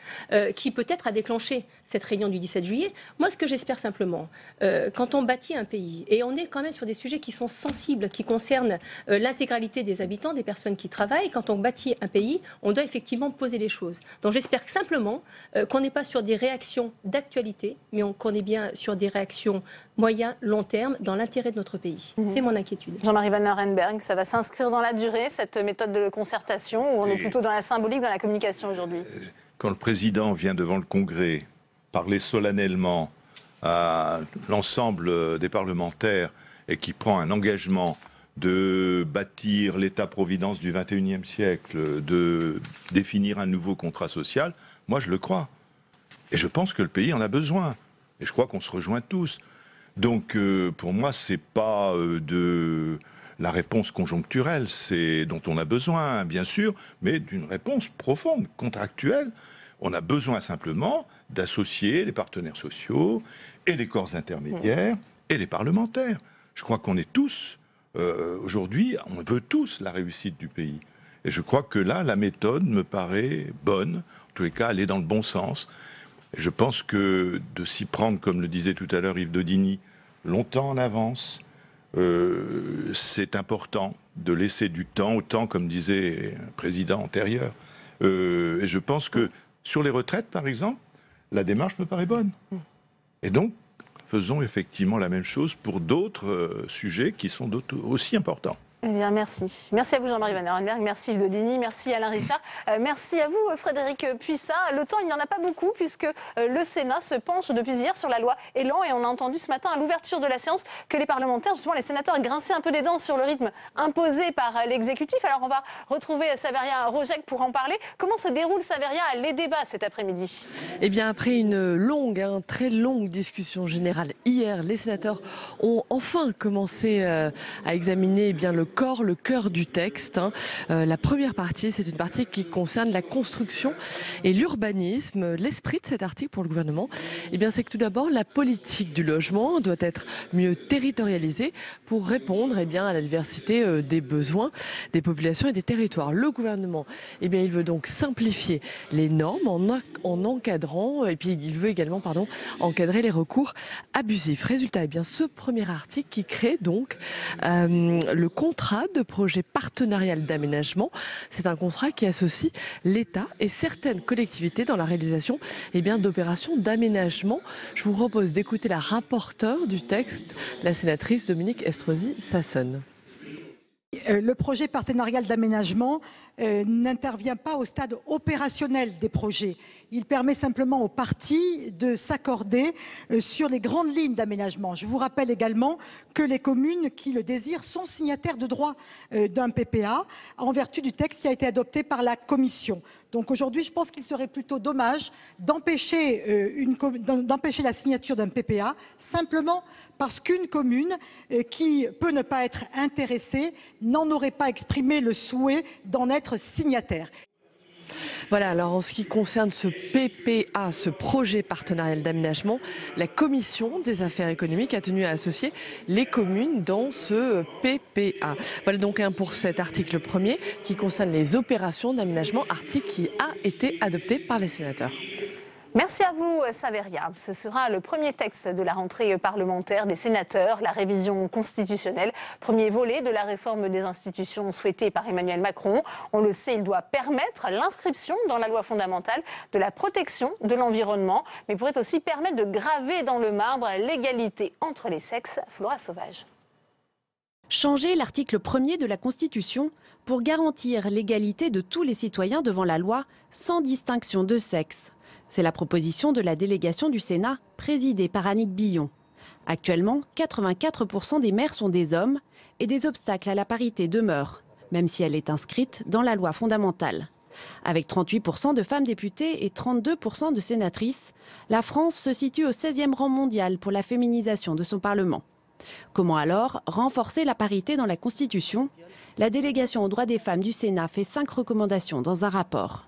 qui peut-être a déclenché cette réunion du 17 juillet. Moi, ce que j'espère simplement, quand on bâtit un pays, et on est quand même sur des sujets qui sont sensibles, qui concernent l'intégralité des habitants, des personnes qui travaillent, quand on bâtit un pays, on doit effectivement poser les choses. Donc j'espère que simplement qu'on n'est pas sur des réactions d'actualité, mais qu'on est bien sur des réactions moyen, long terme, dans l'intérêt de notre pays. C'est mon inquiétude. Jean-Marie Van Lorenberg, ça va s'inscrire dans la durée, cette méthode de concertation, ou on est plutôt dans la symbolique, dans la communication aujourd'hui? Quand le président vient devant le Congrès parler solennellement à l'ensemble des parlementaires et qui prend un engagement de bâtir l'État-providence du XXIe siècle, de définir un nouveau contrat social, moi je le crois. Et je pense que le pays en a besoin. Et je crois qu'on se rejoint tous. Donc pour moi, c'est pas de la réponse conjoncturelle, c'est dont on a besoin, bien sûr, mais d'une réponse profonde, contractuelle. On a besoin simplement d'associer les partenaires sociaux et les corps intermédiaires et les parlementaires. Je crois qu'on est tous, aujourd'hui, on veut tous la réussite du pays. Et je crois que là, la méthode me paraît bonne. En tous les cas, elle est dans le bon sens. Et je pense que de s'y prendre, comme le disait tout à l'heure Yves Daudigny, longtemps en avance, c'est important de laisser du temps au temps, comme disait un président antérieur. Et je pense que sur les retraites, par exemple, la démarche me paraît bonne. Et donc, faisons effectivement la même chose pour d'autres sujets qui sont aussi importants. Eh bien, merci. Merci à vous, Jean-Marie Van Arenberg. Merci Yves Daudigny. Merci Alain Richard. Merci à vous, Frédéric Puissat. Le temps, il n'y en a pas beaucoup puisque le Sénat se penche depuis hier sur la loi Elan et on a entendu ce matin à l'ouverture de la séance que les parlementaires, justement les sénateurs, grinçaient un peu des dents sur le rythme imposé par l'exécutif. Alors, on va retrouver Saveria Rojek pour en parler. Comment se déroule, Saveria, les débats cet après-midi? Eh bien, après une longue, très longue discussion générale hier, les sénateurs ont enfin commencé à examiner le cœur du texte. La première partie, c'est une partie qui concerne la construction et l'urbanisme. L'esprit de cet article pour le gouvernement, c'est que tout d'abord, la politique du logement doit être mieux territorialisée pour répondre à la diversité des besoins des populations et des territoires. Le gouvernement, il veut donc simplifier les normes en encadrant, et puis il veut également encadrer les recours abusifs. Résultat, ce premier article qui crée donc le contrat de projet partenarial d'aménagement. C'est un contrat qui associe l'État et certaines collectivités dans la réalisation d'opérations d'aménagement. Je vous propose d'écouter la rapporteure du texte, la sénatrice Dominique Estrosi Sassone. Le projet partenarial d'aménagement n'intervient pas au stade opérationnel des projets. Il permet simplement aux parties de s'accorder sur les grandes lignes d'aménagement. Je vous rappelle également que les communes qui le désirent sont signataires de droit d'un PPA en vertu du texte qui a été adopté par la Commission. Donc aujourd'hui, je pense qu'il serait plutôt dommage d'empêcher la signature d'un PPA simplement parce qu'une commune qui peut ne pas être intéressée n'en aurait pas exprimé le souhait d'en être signataire. Voilà, alors en ce qui concerne ce PPA, ce projet partenarial d'aménagement, la Commission des affaires économiques a tenu à associer les communes dans ce PPA. Voilà donc pour cet article premier qui concerne les opérations d'aménagement, article qui a été adopté par les sénateurs. Merci à vous, Saveria. Ce sera le premier texte de la rentrée parlementaire des sénateurs, la révision constitutionnelle, premier volet de la réforme des institutions souhaitée par Emmanuel Macron. On le sait, il doit permettre l'inscription dans la loi fondamentale de la protection de l'environnement, mais pourrait aussi permettre de graver dans le marbre l'égalité entre les sexes. Flora Sauvage. Changer l'article 1er de la Constitution pour garantir l'égalité de tous les citoyens devant la loi sans distinction de sexe. C'est la proposition de la délégation du Sénat, présidée par Annick Billon. Actuellement, 84% des maires sont des hommes et des obstacles à la parité demeurent, même si elle est inscrite dans la loi fondamentale. Avec 38% de femmes députées et 32% de sénatrices, la France se situe au 16e rang mondial pour la féminisation de son Parlement. Comment alors renforcer la parité dans la Constitution? La délégation aux droits des femmes du Sénat fait 5 recommandations dans un rapport.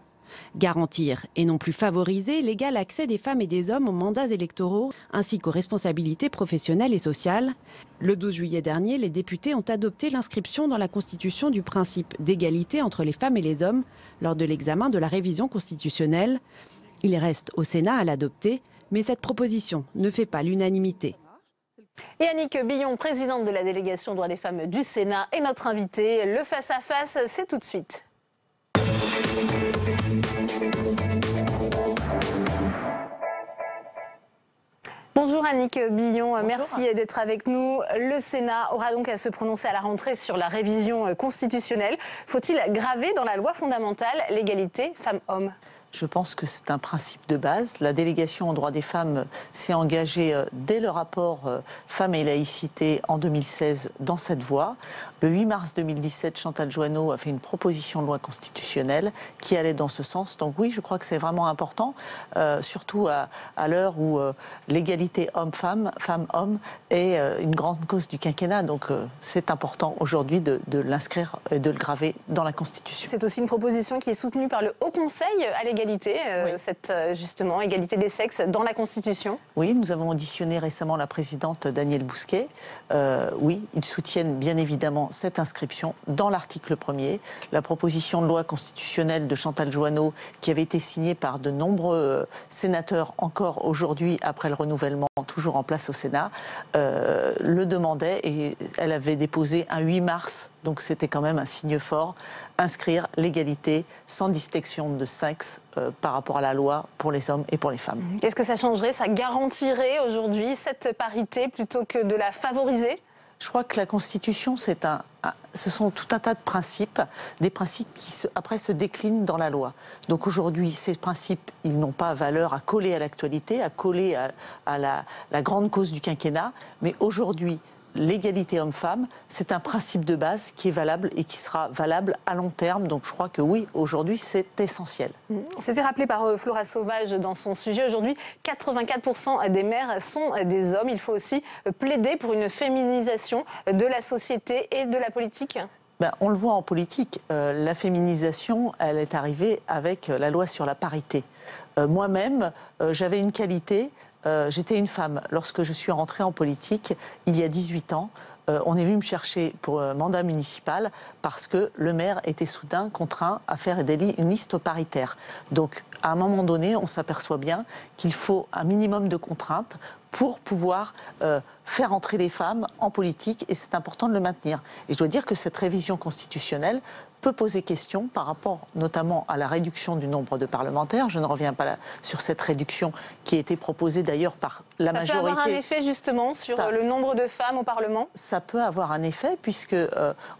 Garantir et non plus favoriser l'égal accès des femmes et des hommes aux mandats électoraux ainsi qu'aux responsabilités professionnelles et sociales. Le 12 juillet dernier, les députés ont adopté l'inscription dans la Constitution du principe d'égalité entre les femmes et les hommes lors de l'examen de la révision constitutionnelle. Il reste au Sénat à l'adopter, mais cette proposition ne fait pas l'unanimité. Et Annick Billon, présidente de la délégation droits des femmes du Sénat, est notre invitée. Le face-à-face, c'est tout de suite. Bonjour Annick Billon, bonjour. Merci d'être avec nous. Le Sénat aura donc à se prononcer à la rentrée sur la révision constitutionnelle. Faut-il graver dans la loi fondamentale l'égalité femmes-hommes ? Je pense que c'est un principe de base. La délégation aux droits des femmes s'est engagée dès le rapport Femmes et laïcité en 2016 dans cette voie. Le 8 mars 2017, Chantal Joanneau a fait une proposition de loi constitutionnelle qui allait dans ce sens. Donc oui, je crois que c'est vraiment important, surtout à l'heure où l'égalité homme-femme, femme-homme est une grande cause du quinquennat. Donc c'est important aujourd'hui de l'inscrire et de le graver dans la Constitution. C'est aussi une proposition qui est soutenue par le Haut Conseil à l'égalité, oui. Cette justement égalité des sexes dans la Constitution. Oui, nous avons auditionné récemment la présidente Danielle Bousquet. Oui, ils soutiennent bien évidemment cette inscription dans l'article 1er. La proposition de loi constitutionnelle de Chantal Joanneau, qui avait été signée par de nombreux sénateurs encore aujourd'hui après le renouvellement, toujours en place au Sénat, le demandait et elle avait déposé un 8 mars. Donc c'était quand même un signe fort, inscrire l'égalité sans distinction de sexe par rapport à la loi pour les hommes et pour les femmes. Qu'est-ce que ça changerait? Ça garantirait aujourd'hui cette parité plutôt que de la favoriser? Je crois que la Constitution, ce sont tout un tas de principes, des principes qui après se déclinent dans la loi. Donc aujourd'hui, ces principes, ils n'ont pas valeur à coller à l'actualité, à coller à la grande cause du quinquennat, mais aujourd'hui, l'égalité homme-femme, c'est un principe de base qui est valable et qui sera valable à long terme. Donc je crois que oui, aujourd'hui, c'est essentiel. C'était rappelé par Flora Sauvage dans son sujet. Aujourd'hui, 84% des maires sont des hommes. Il faut aussi plaider pour une féminisation de la société et de la politique. On le voit en politique. La féminisation, elle est arrivée avec la loi sur la parité. Moi-même, j'avais une qualité. J'étais une femme. Lorsque je suis rentrée en politique, il y a 18 ans, on est venu me chercher pour un mandat municipal parce que le maire était soudain contraint à faire une liste paritaire. Donc, à un moment donné, on s'aperçoit bien qu'il faut un minimum de contraintes pour pouvoir faire entrer les femmes en politique, et c'est important de le maintenir. Et je dois dire que cette révision constitutionnelle peut poser question par rapport notamment à la réduction du nombre de parlementaires. Je ne reviens pas sur cette réduction qui a été proposée d'ailleurs par la majorité. Ça peut avoir un effet justement sur le nombre de femmes au Parlement? Ça peut avoir un effet puisque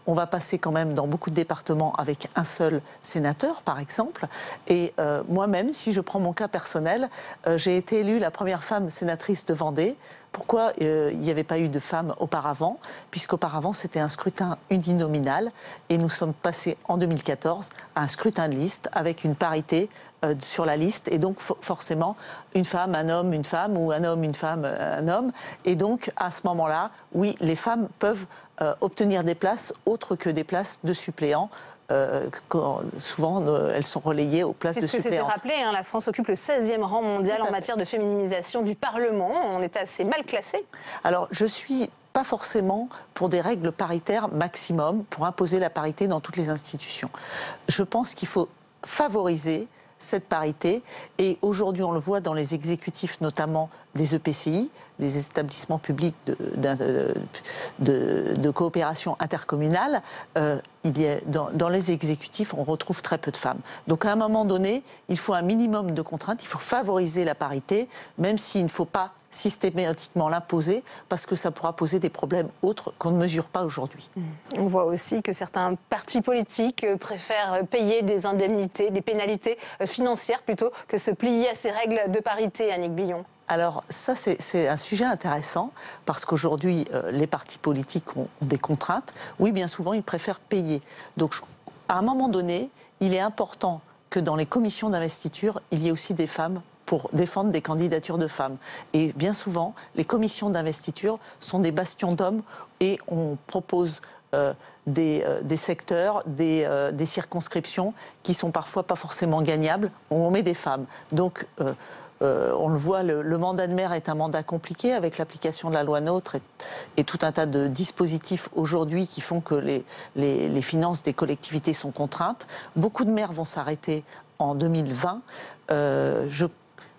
on va passer quand même dans beaucoup de départements avec un seul sénateur par exemple. Et moi-même, si je prends mon cas personnel, j'ai été élue la première femme sénatrice de Vendée. Pourquoi il n'y avait pas eu de femmes auparavant? Puisqu'auparavant, c'était un scrutin uninominal et nous sommes passés en 2014 à un scrutin de liste avec une parité sur la liste et donc forcément une femme, un homme, une femme ou un homme, une femme, un homme. Et donc à ce moment-là, oui, les femmes peuvent obtenir des places autres que des places de suppléants. Souvent, elles sont relayées aux places de suppléantes. C'était rappelé, hein, la France occupe le 16e rang mondial en matière de féminisation du Parlement. On est assez mal classé. Alors, je suis pas forcément pour des règles paritaires maximum, pour imposer la parité dans toutes les institutions. Je pense qu'il faut favoriser cette parité. Et aujourd'hui, on le voit dans les exécutifs, notamment des EPCI, des établissements publics de coopération intercommunale. Dans les exécutifs, on retrouve très peu de femmes. Donc, à un moment donné, il faut un minimum de contraintes. Il faut favoriser la parité, même s'il ne faut pas systématiquement l'imposer, parce que ça pourra poser des problèmes autres qu'on ne mesure pas aujourd'hui. On voit aussi que certains partis politiques préfèrent payer des indemnités, des pénalités financières plutôt que se plier à ces règles de parité, Annick Billon. Alors ça, c'est un sujet intéressant, parce qu'aujourd'hui, les partis politiques ont des contraintes. Oui, bien souvent, ils préfèrent payer. Donc, à un moment donné, il est important que dans les commissions d'investiture, il y ait aussi des femmes pour défendre des candidatures de femmes. Et bien souvent, les commissions d'investiture sont des bastions d'hommes et on propose des secteurs, des circonscriptions qui sont parfois pas forcément gagnables, où on met des femmes. Donc, on le voit, le mandat de maire est un mandat compliqué avec l'application de la loi NOTRe et tout un tas de dispositifs aujourd'hui qui font que les finances des collectivités sont contraintes. Beaucoup de maires vont s'arrêter en 2020.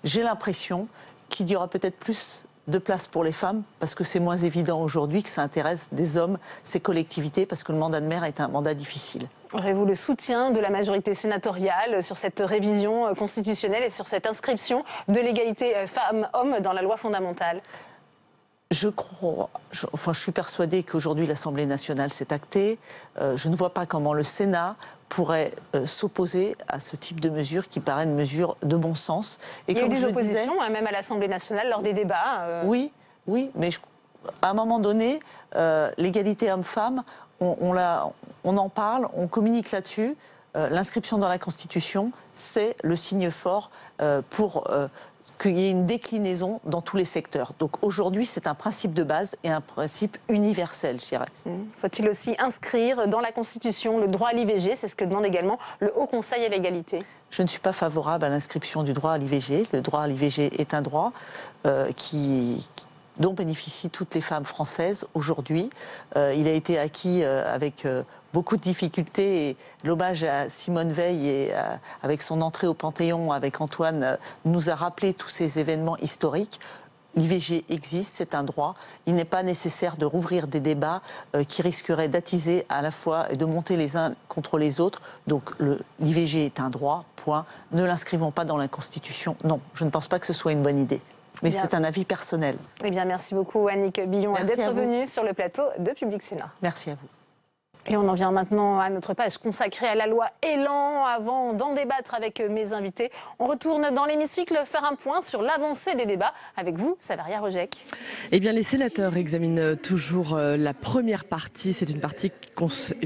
J'ai l'impression qu'il y aura peut-être plus de place pour les femmes, parce que c'est moins évident aujourd'hui que ça intéresse des hommes, ces collectivités, parce que le mandat de maire est un mandat difficile. Aurez-vous le soutien de la majorité sénatoriale sur cette révision constitutionnelle et sur cette inscription de l'égalité femmes-hommes dans la loi fondamentale ? Je suis persuadée qu'aujourd'hui l'Assemblée nationale s'est actée. Je ne vois pas comment le Sénat pourrait s'opposer à ce type de mesure qui paraît une mesure de bon sens. Et il y a eu des oppositions, même à l'Assemblée nationale, lors des débats. Oui, mais à un moment donné, l'égalité homme-femme, on en parle, on communique là-dessus. L'inscription dans la Constitution, c'est le signe fort pour qu'il y ait une déclinaison dans tous les secteurs. Donc aujourd'hui, c'est un principe de base et un principe universel, je dirais. Faut-il aussi inscrire dans la Constitution le droit à l'IVG? C'est ce que demande également le Haut Conseil à l'égalité. Je ne suis pas favorable à l'inscription du droit à l'IVG. Le droit à l'IVG est un droit dont bénéficient toutes les femmes françaises aujourd'hui. Il a été acquis avec beaucoup de difficultés et l'hommage à Simone Veil et avec son entrée au Panthéon avec Antoine nous a rappelé tous ces événements historiques. L'IVG existe, c'est un droit. Il n'est pas nécessaire de rouvrir des débats qui risqueraient d'attiser à la fois et de monter les uns contre les autres. Donc l'IVG est un droit, point. Ne l'inscrivons pas dans la Constitution. Non, je ne pense pas que ce soit une bonne idée. Mais c'est un avis personnel. Eh bien, merci beaucoup Annick Billon d'être venue sur le plateau de Public Sénat. Merci à vous. Et on en vient maintenant à notre page consacrée à la loi Elan. Avant d'en débattre avec mes invités, on retourne dans l'hémicycle faire un point sur l'avancée des débats. Avec vous, Saveria Rojek. Eh bien, les sénateurs examinent toujours la première partie. C'est une partie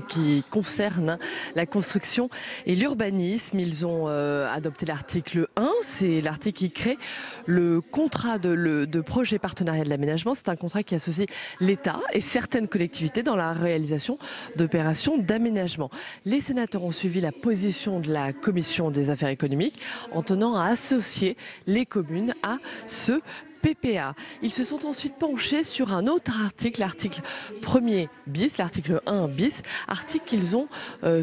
qui concerne la construction et l'urbanisme. Ils ont adopté l'article 1. C'est l'article qui crée le contrat de projet partenariat de l'aménagement. C'est un contrat qui associe l'État et certaines collectivités dans la réalisation d'opérations d'aménagement. Les sénateurs ont suivi la position de la Commission des affaires économiques en tenant à associer les communes à ce PPA. Ils se sont ensuite penchés sur un autre article, l'article 1er bis, l'article 1 bis, article qu'ils ont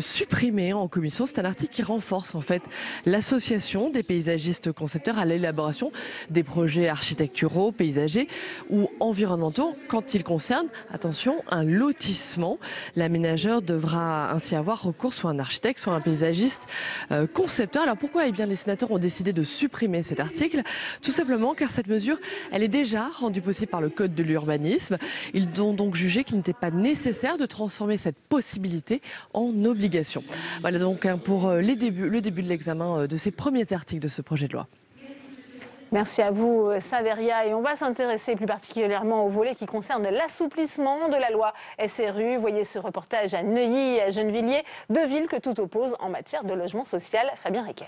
supprimé en commission. C'est un article qui renforce en fait l'association des paysagistes concepteurs à l'élaboration des projets architecturaux, paysagers ou environnementaux quand ils concernent, attention, un lotissement. L'aménageur devra ainsi avoir recours soit à un architecte, soit à un paysagiste concepteur. Alors pourquoi? Eh bien, les sénateurs ont décidé de supprimer cet article, tout simplement car cette mesure elle est déjà rendue possible par le Code de l'urbanisme. Ils ont donc jugé qu'il n'était pas nécessaire de transformer cette possibilité en obligation. Voilà donc pour le début de l'examen de ces premiers articles de ce projet de loi. Merci à vous, Saveria. Et on va s'intéresser plus particulièrement au volet qui concerne l'assouplissement de la loi SRU. Voyez ce reportage à Neuilly et à Gennevilliers, deux villes que tout oppose en matière de logement social. Fabien Recker.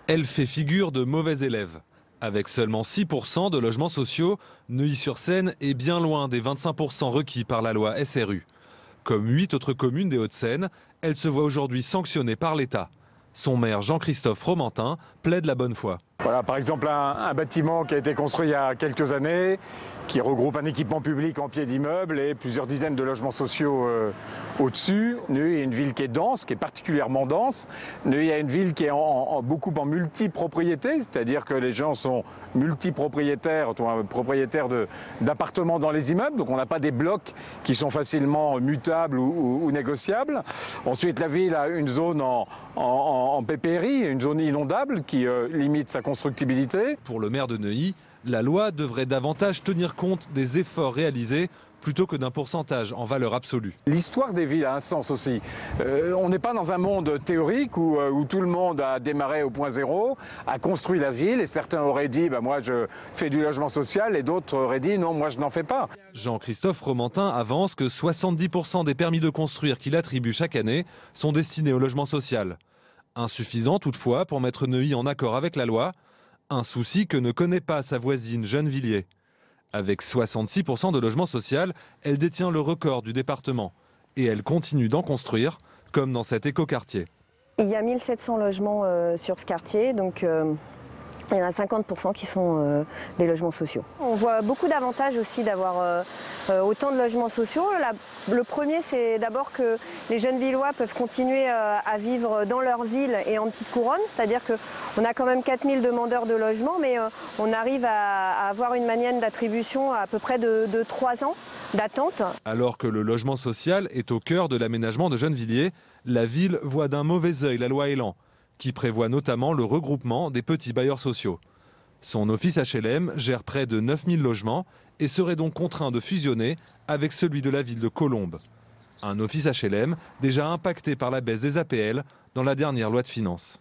Elle fait figure de mauvais élève. Avec seulement 6% de logements sociaux, Neuilly-sur-Seine est bien loin des 25% requis par la loi SRU. Comme 8 autres communes des Hauts-de-Seine, elle se voit aujourd'hui sanctionnée par l'État. Son maire Jean-Christophe Fromentin plaide la bonne foi. Voilà, par exemple, un bâtiment qui a été construit il y a quelques années, qui regroupe un équipement public en pied d'immeuble et plusieurs dizaines de logements sociaux au-dessus. Neuilly est une ville qui est dense, qui est particulièrement dense. Neuilly est une ville qui est beaucoup en multipropriété, c'est-à-dire que les gens sont multipropriétaires, propriétaires d'appartements dans les immeubles, donc on n'a pas des blocs qui sont facilement mutables ou négociables. Ensuite, la ville a une zone en PPRI, une zone inondable qui limite sa constructibilité. Pour le maire de Neuilly, la loi devrait davantage tenir compte des efforts réalisés plutôt que d'un pourcentage en valeur absolue. L'histoire des villes a un sens aussi. On n'est pas dans un monde théorique où tout le monde a démarré au point zéro, a construit la ville et certains auraient dit moi je fais du logement social et d'autres auraient dit non, moi je n'en fais pas. Jean-Christophe Fromentin avance que 70% des permis de construire qu'il attribue chaque année sont destinés au logement social. Insuffisant toutefois pour mettre Neuilly en accord avec la loi, un souci que ne connaît pas sa voisine Gennevilliers. Avec 66% de logement social, elle détient le record du département. Et elle continue d'en construire, comme dans cet écoquartier. Il y a 1700 logements sur ce quartier, donc il y en a 50% qui sont des logements sociaux. On voit beaucoup d'avantages aussi d'avoir autant de logements sociaux. Le premier, c'est d'abord que les jeunes Villois peuvent continuer à vivre dans leur ville et en petite couronne, c'est-à-dire qu'on a quand même 4000 demandeurs de logement, mais on arrive à avoir une moyenne d'attribution à peu près de 3 ans d'attente. Alors que le logement social est au cœur de l'aménagement de Gennevilliers, la ville voit d'un mauvais œil la loi Elan, qui prévoit notamment le regroupement des petits bailleurs sociaux. Son office HLM gère près de 9000 logements et serait donc contraint de fusionner avec celui de la ville de Colombes. Un office HLM déjà impacté par la baisse des APL dans la dernière loi de finances.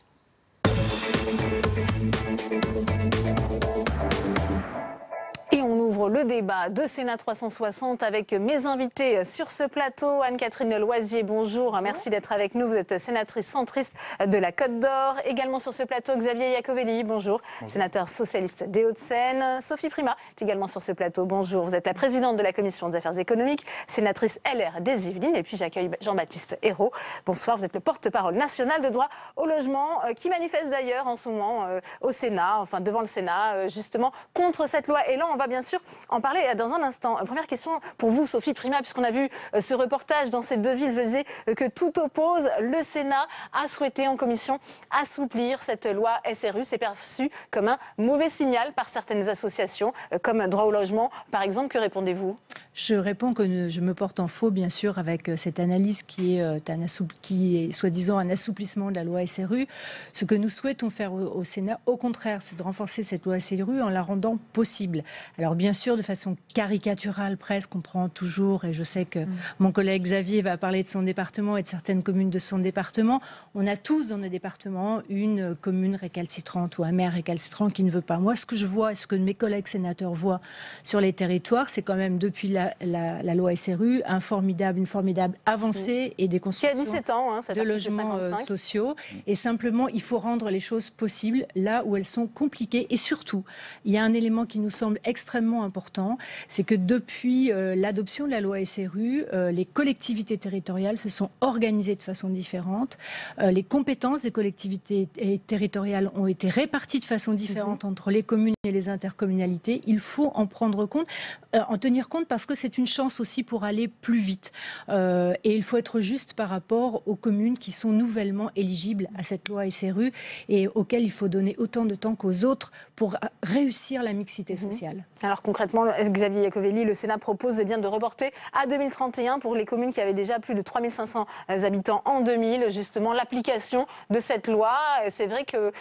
Et on ouvre le débat de Sénat 360 avec mes invités sur ce plateau. Anne-Catherine Loisier, bonjour. Merci d'être avec nous. Vous êtes sénatrice centriste de la Côte d'Or. Également sur ce plateau, Xavier Iacovelli, bonjour. Sénateur socialiste des Hauts-de-Seine. Sophie Primas est également sur ce plateau. Bonjour. Vous êtes la présidente de la Commission des Affaires économiques, sénatrice LR des Yvelines. Et puis j'accueille Jean-Baptiste Ayrault. Bonsoir. Vous êtes le porte-parole national de droit au logement qui manifeste d'ailleurs en ce moment au Sénat, enfin devant le Sénat, justement contre cette loi Elan. On va bien sûr en parler dans un instant. Première question pour vous, Sophie Primas, puisqu'on a vu ce reportage dans ces deux villes. Je disais que tout oppose. Le Sénat a souhaité en commission assouplir cette loi SRU. C'est perçu comme un mauvais signal par certaines associations, comme Droit au logement, par exemple. Que répondez-vous ? Je réponds que je me porte en faux, bien sûr, avec cette analyse qui est soi-disant un assouplissement de la loi SRU. Ce que nous souhaitons faire au Sénat, au contraire, c'est de renforcer cette loi SRU en la rendant possible. Alors bien sûr, de façon caricaturale presque, on prend toujours, et je sais que mon collègue Xavier va parler de son département et de certaines communes de son département, on a tous dans nos départements une commune récalcitrante ou un maire récalcitrant qui ne veut pas. Moi, ce que je vois et ce que mes collègues sénateurs voient sur les territoires, c'est quand même depuis la loi SRU, une formidable avancée et des constructions qui a 17 ans, de logements sociaux. Et simplement, il faut rendre les choses possibles là où elles sont compliquées. Et surtout, il y a un élément qui nous semble extrêmement important, c'est que depuis l'adoption de la loi SRU, les collectivités territoriales se sont organisées de façon différente. Les compétences des collectivités territoriales ont été réparties de façon différente entre les communes et les intercommunalités. Il faut en prendre compte, en tenir compte parce que c'est une chance aussi pour aller plus vite. Et il faut être juste par rapport aux communes qui sont nouvellement éligibles à cette loi SRU et auxquelles il faut donner autant de temps qu'aux autres pour réussir la mixité sociale. Alors concrètement, Xavier Iacovelli, le Sénat propose bien de reporter à 2031 pour les communes qui avaient déjà plus de 3500 habitants en 2000, justement l'application de cette loi. C'est vrai que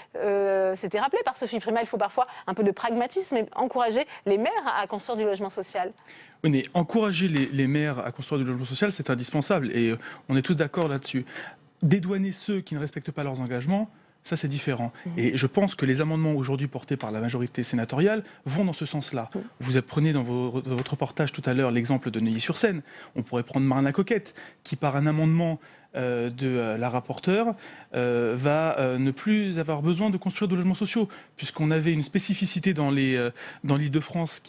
c'était rappelé par Sophie Primas, il faut parfois un peu de pragmatisme et encourager les maires à construire du logement social. Oui, mais encourager les maires à construire du logement social, c'est indispensable et on est tous d'accord là-dessus. Dédouaner ceux qui ne respectent pas leurs engagements, ça c'est différent. Et je pense que les amendements aujourd'hui portés par la majorité sénatoriale vont dans ce sens-là. Vous prenez dans votre reportage tout à l'heure l'exemple de Neuilly-sur-Seine. On pourrait prendre Marne-la-Coquette, qui par un amendement de la rapporteure va ne plus avoir besoin de construire de logements sociaux, puisqu'on avait une spécificité dans l'Île-de-France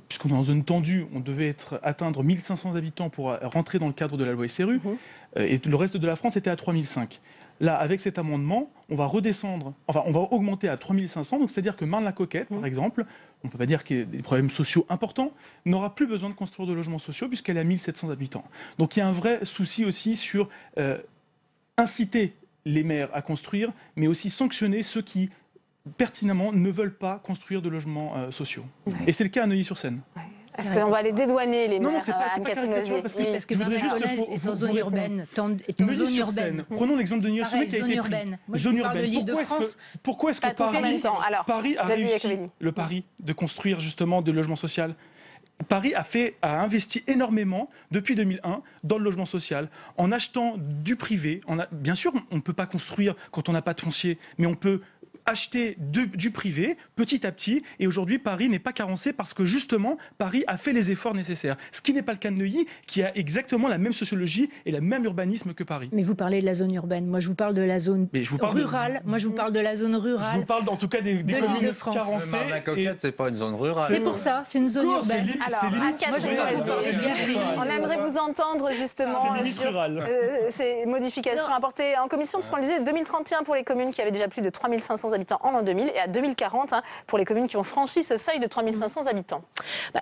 puisqu'on est en zone tendue, on devait atteindre 1500 habitants pour rentrer dans le cadre de la loi SRU, et le reste de la France était à 3005. Là, avec cet amendement, on va augmenter à 3500, donc c'est-à-dire que Marne-la-Coquette, par exemple, on ne peut pas dire qu'il y ait des problèmes sociaux importants, n'aura plus besoin de construire de logements sociaux puisqu'elle est à 1700 habitants. Donc il y a un vrai souci aussi sur inciter les maires à construire, mais aussi sanctionner ceux qui, pertinemment, ne veulent pas construire de logements sociaux. Et c'est le cas à Neuilly-sur-Seine. Est-ce qu'on va les dédouaner, les maires? Non, c'est pas caricature, parce que je voudrais juste est en zone urbaine. Neuilly-sur-Seine. Prenons l'exemple de Neuilly-sur-Seine qui a été pris. Zone urbaine. Pourquoi est-ce que Paris a réussi le pari de construire justement des logements sociaux? Paris a investi énormément depuis 2001 dans le logement social, en achetant du privé. Bien sûr, on ne peut pas construire quand on n'a pas de foncier, mais on peut acheter du privé petit à petit, et aujourd'hui Paris n'est pas carencé parce que justement Paris a fait les efforts nécessaires, ce qui n'est pas le cas de Neuilly qui a exactement la même sociologie et le même urbanisme que Paris. Mais vous parlez de la zone urbaine, moi je vous parle de la zone rurale, moi je vous parle de la zone rurale. Je vous parle en tout cas des communes de France. La Coquette, c'est pas une zone rurale. C'est pour ça, c'est une zone urbaine. Alors, on aimerait vous entendre justement sur ces modifications apportées en commission, parce qu'on le disait, 2031 pour les communes qui avaient déjà plus de 3500 habitants en l'an 2000 et à 2040 pour les communes qui ont franchi ce seuil de 3500 habitants.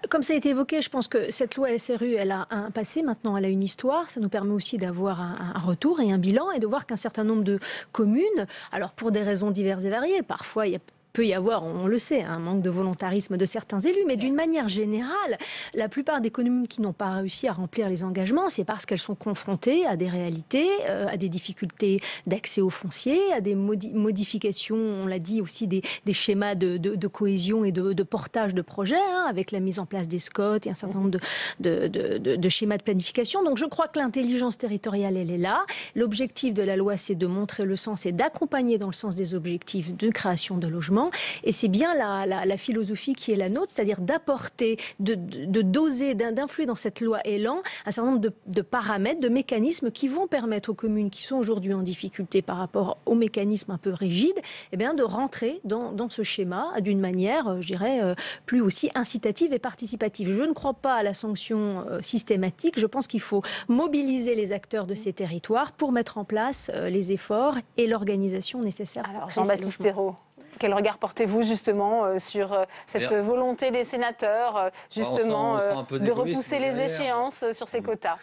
Comme ça a été évoqué, je pense que cette loi SRU, elle a un passé, maintenant elle a une histoire. Ça nous permet aussi d'avoir un retour et un bilan et de voir qu'un certain nombre de communes, alors pour des raisons diverses et variées, parfois il y a peut y avoir, on le sait, un manque de volontarisme de certains élus, mais d'une manière générale, la plupart des communes qui n'ont pas réussi à remplir les engagements, c'est parce qu'elles sont confrontées à des réalités, à des difficultés d'accès au foncier, à des modifications, on l'a dit aussi, des schémas de cohésion et de portage de projets, avec la mise en place des SCOT et un certain nombre de schémas de planification. Donc je crois que l'intelligence territoriale, elle est là. L'objectif de la loi, c'est de montrer le sens et d'accompagner dans le sens des objectifs de création de logements. Et c'est bien la philosophie qui est la nôtre, c'est-à-dire d'apporter, de doser, d'influer dans cette loi Élan un certain nombre de paramètres, de mécanismes qui vont permettre aux communes qui sont aujourd'hui en difficulté par rapport aux mécanismes un peu rigides, de rentrer dans ce schéma d'une manière, je dirais, plus aussi incitative et participative. Je ne crois pas à la sanction systématique. Je pense qu'il faut mobiliser les acteurs de ces territoires pour mettre en place les efforts et l'organisation nécessaire. Alors, Jean-Baptiste Thérault, quel regard portez-vous justement sur cette volonté des sénateurs justement de repousser les échéances sur ces quotas?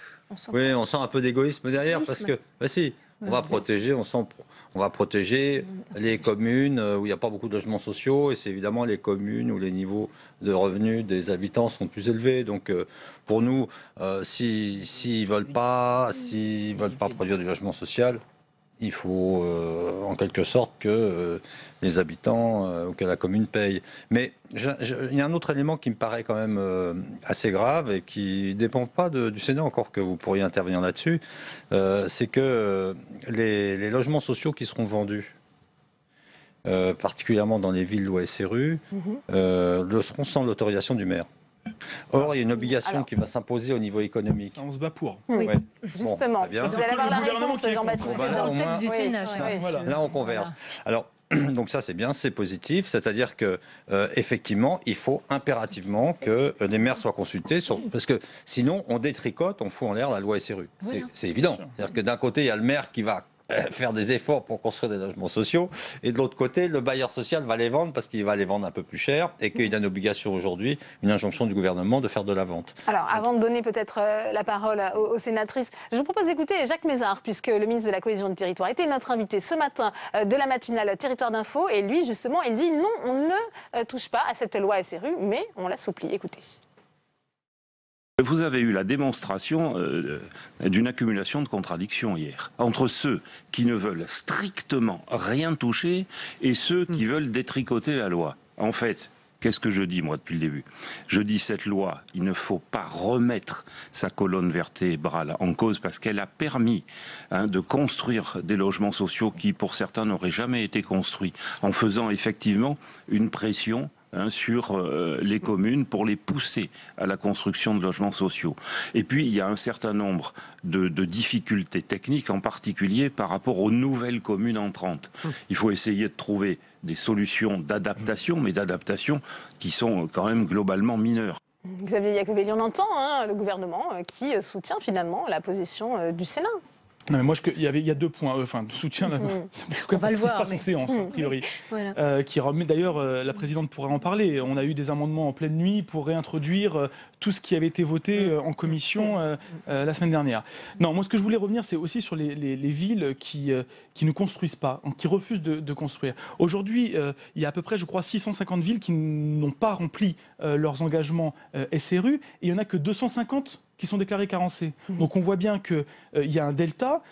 Oui, on sent un peu d'égoïsme derrière parce que, on va protéger les communes où il n'y a pas beaucoup de logements sociaux, et c'est évidemment les communes où les niveaux de revenus des habitants sont plus élevés. Donc pour nous, s'ils veulent pas produire du logement social, il faut en quelque sorte que les habitants ou que la commune paye. Mais il y a un autre élément qui me paraît quand même assez grave et qui ne dépend pas du Sénat, encore que vous pourriez intervenir là-dessus, c'est que les logements sociaux qui seront vendus, particulièrement dans les villes loi SRU, le seront sans l'autorisation du maire. Or, il y a une obligation qui va s'imposer au niveau économique. Ça, on se bat pour. Oui, justement. Vous allez avoir la réponse, Jean-Baptiste. C'est dans le texte du Sénat. Là, on converge. Alors, donc ça, c'est bien, c'est positif. C'est-à-dire que, effectivement, il faut impérativement que les maires soient consultés. Parce que sinon, on détricote, on fout en l'air la loi SRU. C'est évident. C'est-à-dire que d'un côté, il y a le maire qui va faire des efforts pour construire des logements sociaux, et de l'autre côté, le bailleur social va les vendre parce qu'il va les vendre un peu plus cher, et qu'il y a une obligation aujourd'hui, une injonction du gouvernement de faire de la vente. Alors, avant de donner peut-être la parole aux sénatrices, je vous propose d'écouter Jacques Mézard, puisque le ministre de la Cohésion du Territoire était notre invité ce matin de la matinale Territoire d'Info, et lui, justement, il dit non, on ne touche pas à cette loi SRU, mais on l'assouplit. Écoutez. Vous avez eu la démonstration d'une accumulation de contradictions hier, entre ceux qui ne veulent strictement rien toucher et ceux qui veulent détricoter la loi. En fait, qu'est-ce que je dis, moi, depuis le début? Je dis, cette loi, il ne faut pas remettre sa colonne vertébrale en cause, parce qu'elle a permis de construire des logements sociaux qui, pour certains, n'auraient jamais été construits, en faisant effectivement une pression sur les communes pour les pousser à la construction de logements sociaux. Et puis, il y a un certain nombre de difficultés techniques, en particulier par rapport aux nouvelles communes entrantes. Il faut essayer de trouver des solutions d'adaptation, mais d'adaptation qui sont quand même globalement mineures. Xavier Iacovelli, on entend le gouvernement qui soutient finalement la position du Sénat. Non, mais moi, il y a 2 points, de soutien. On va le voir. En séance, a priori. Voilà. Qui remet d'ailleurs, la présidente pourrait en parler. On a eu des amendements en pleine nuit pour réintroduire tout ce qui avait été voté en commission la semaine dernière. Non, moi, ce que je voulais revenir, c'est aussi sur les villes qui ne construisent pas, qui refusent de construire. Aujourd'hui, il y a à peu près, je crois, 650 villes qui n'ont pas rempli leurs engagements SRU, et il n'y en a que 250 qui sont déclarés carencés. Donc on voit bien qu'il y a un delta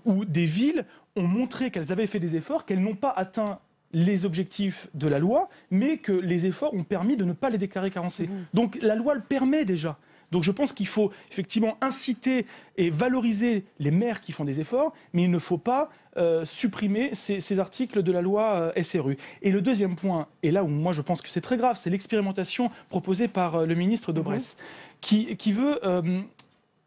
où des villes ont montré qu'elles avaient fait des efforts, qu'elles n'ont pas atteint les objectifs de la loi, mais que les efforts ont permis de ne pas les déclarer carencés. Donc la loi le permet déjà. Donc je pense qu'il faut effectivement inciter et valoriser les maires qui font des efforts, mais il ne faut pas supprimer ces articles de la loi SRU. Et le deuxième point, et là où moi je pense que c'est très grave, c'est l'expérimentation proposée par le ministre Daubresse, qui veut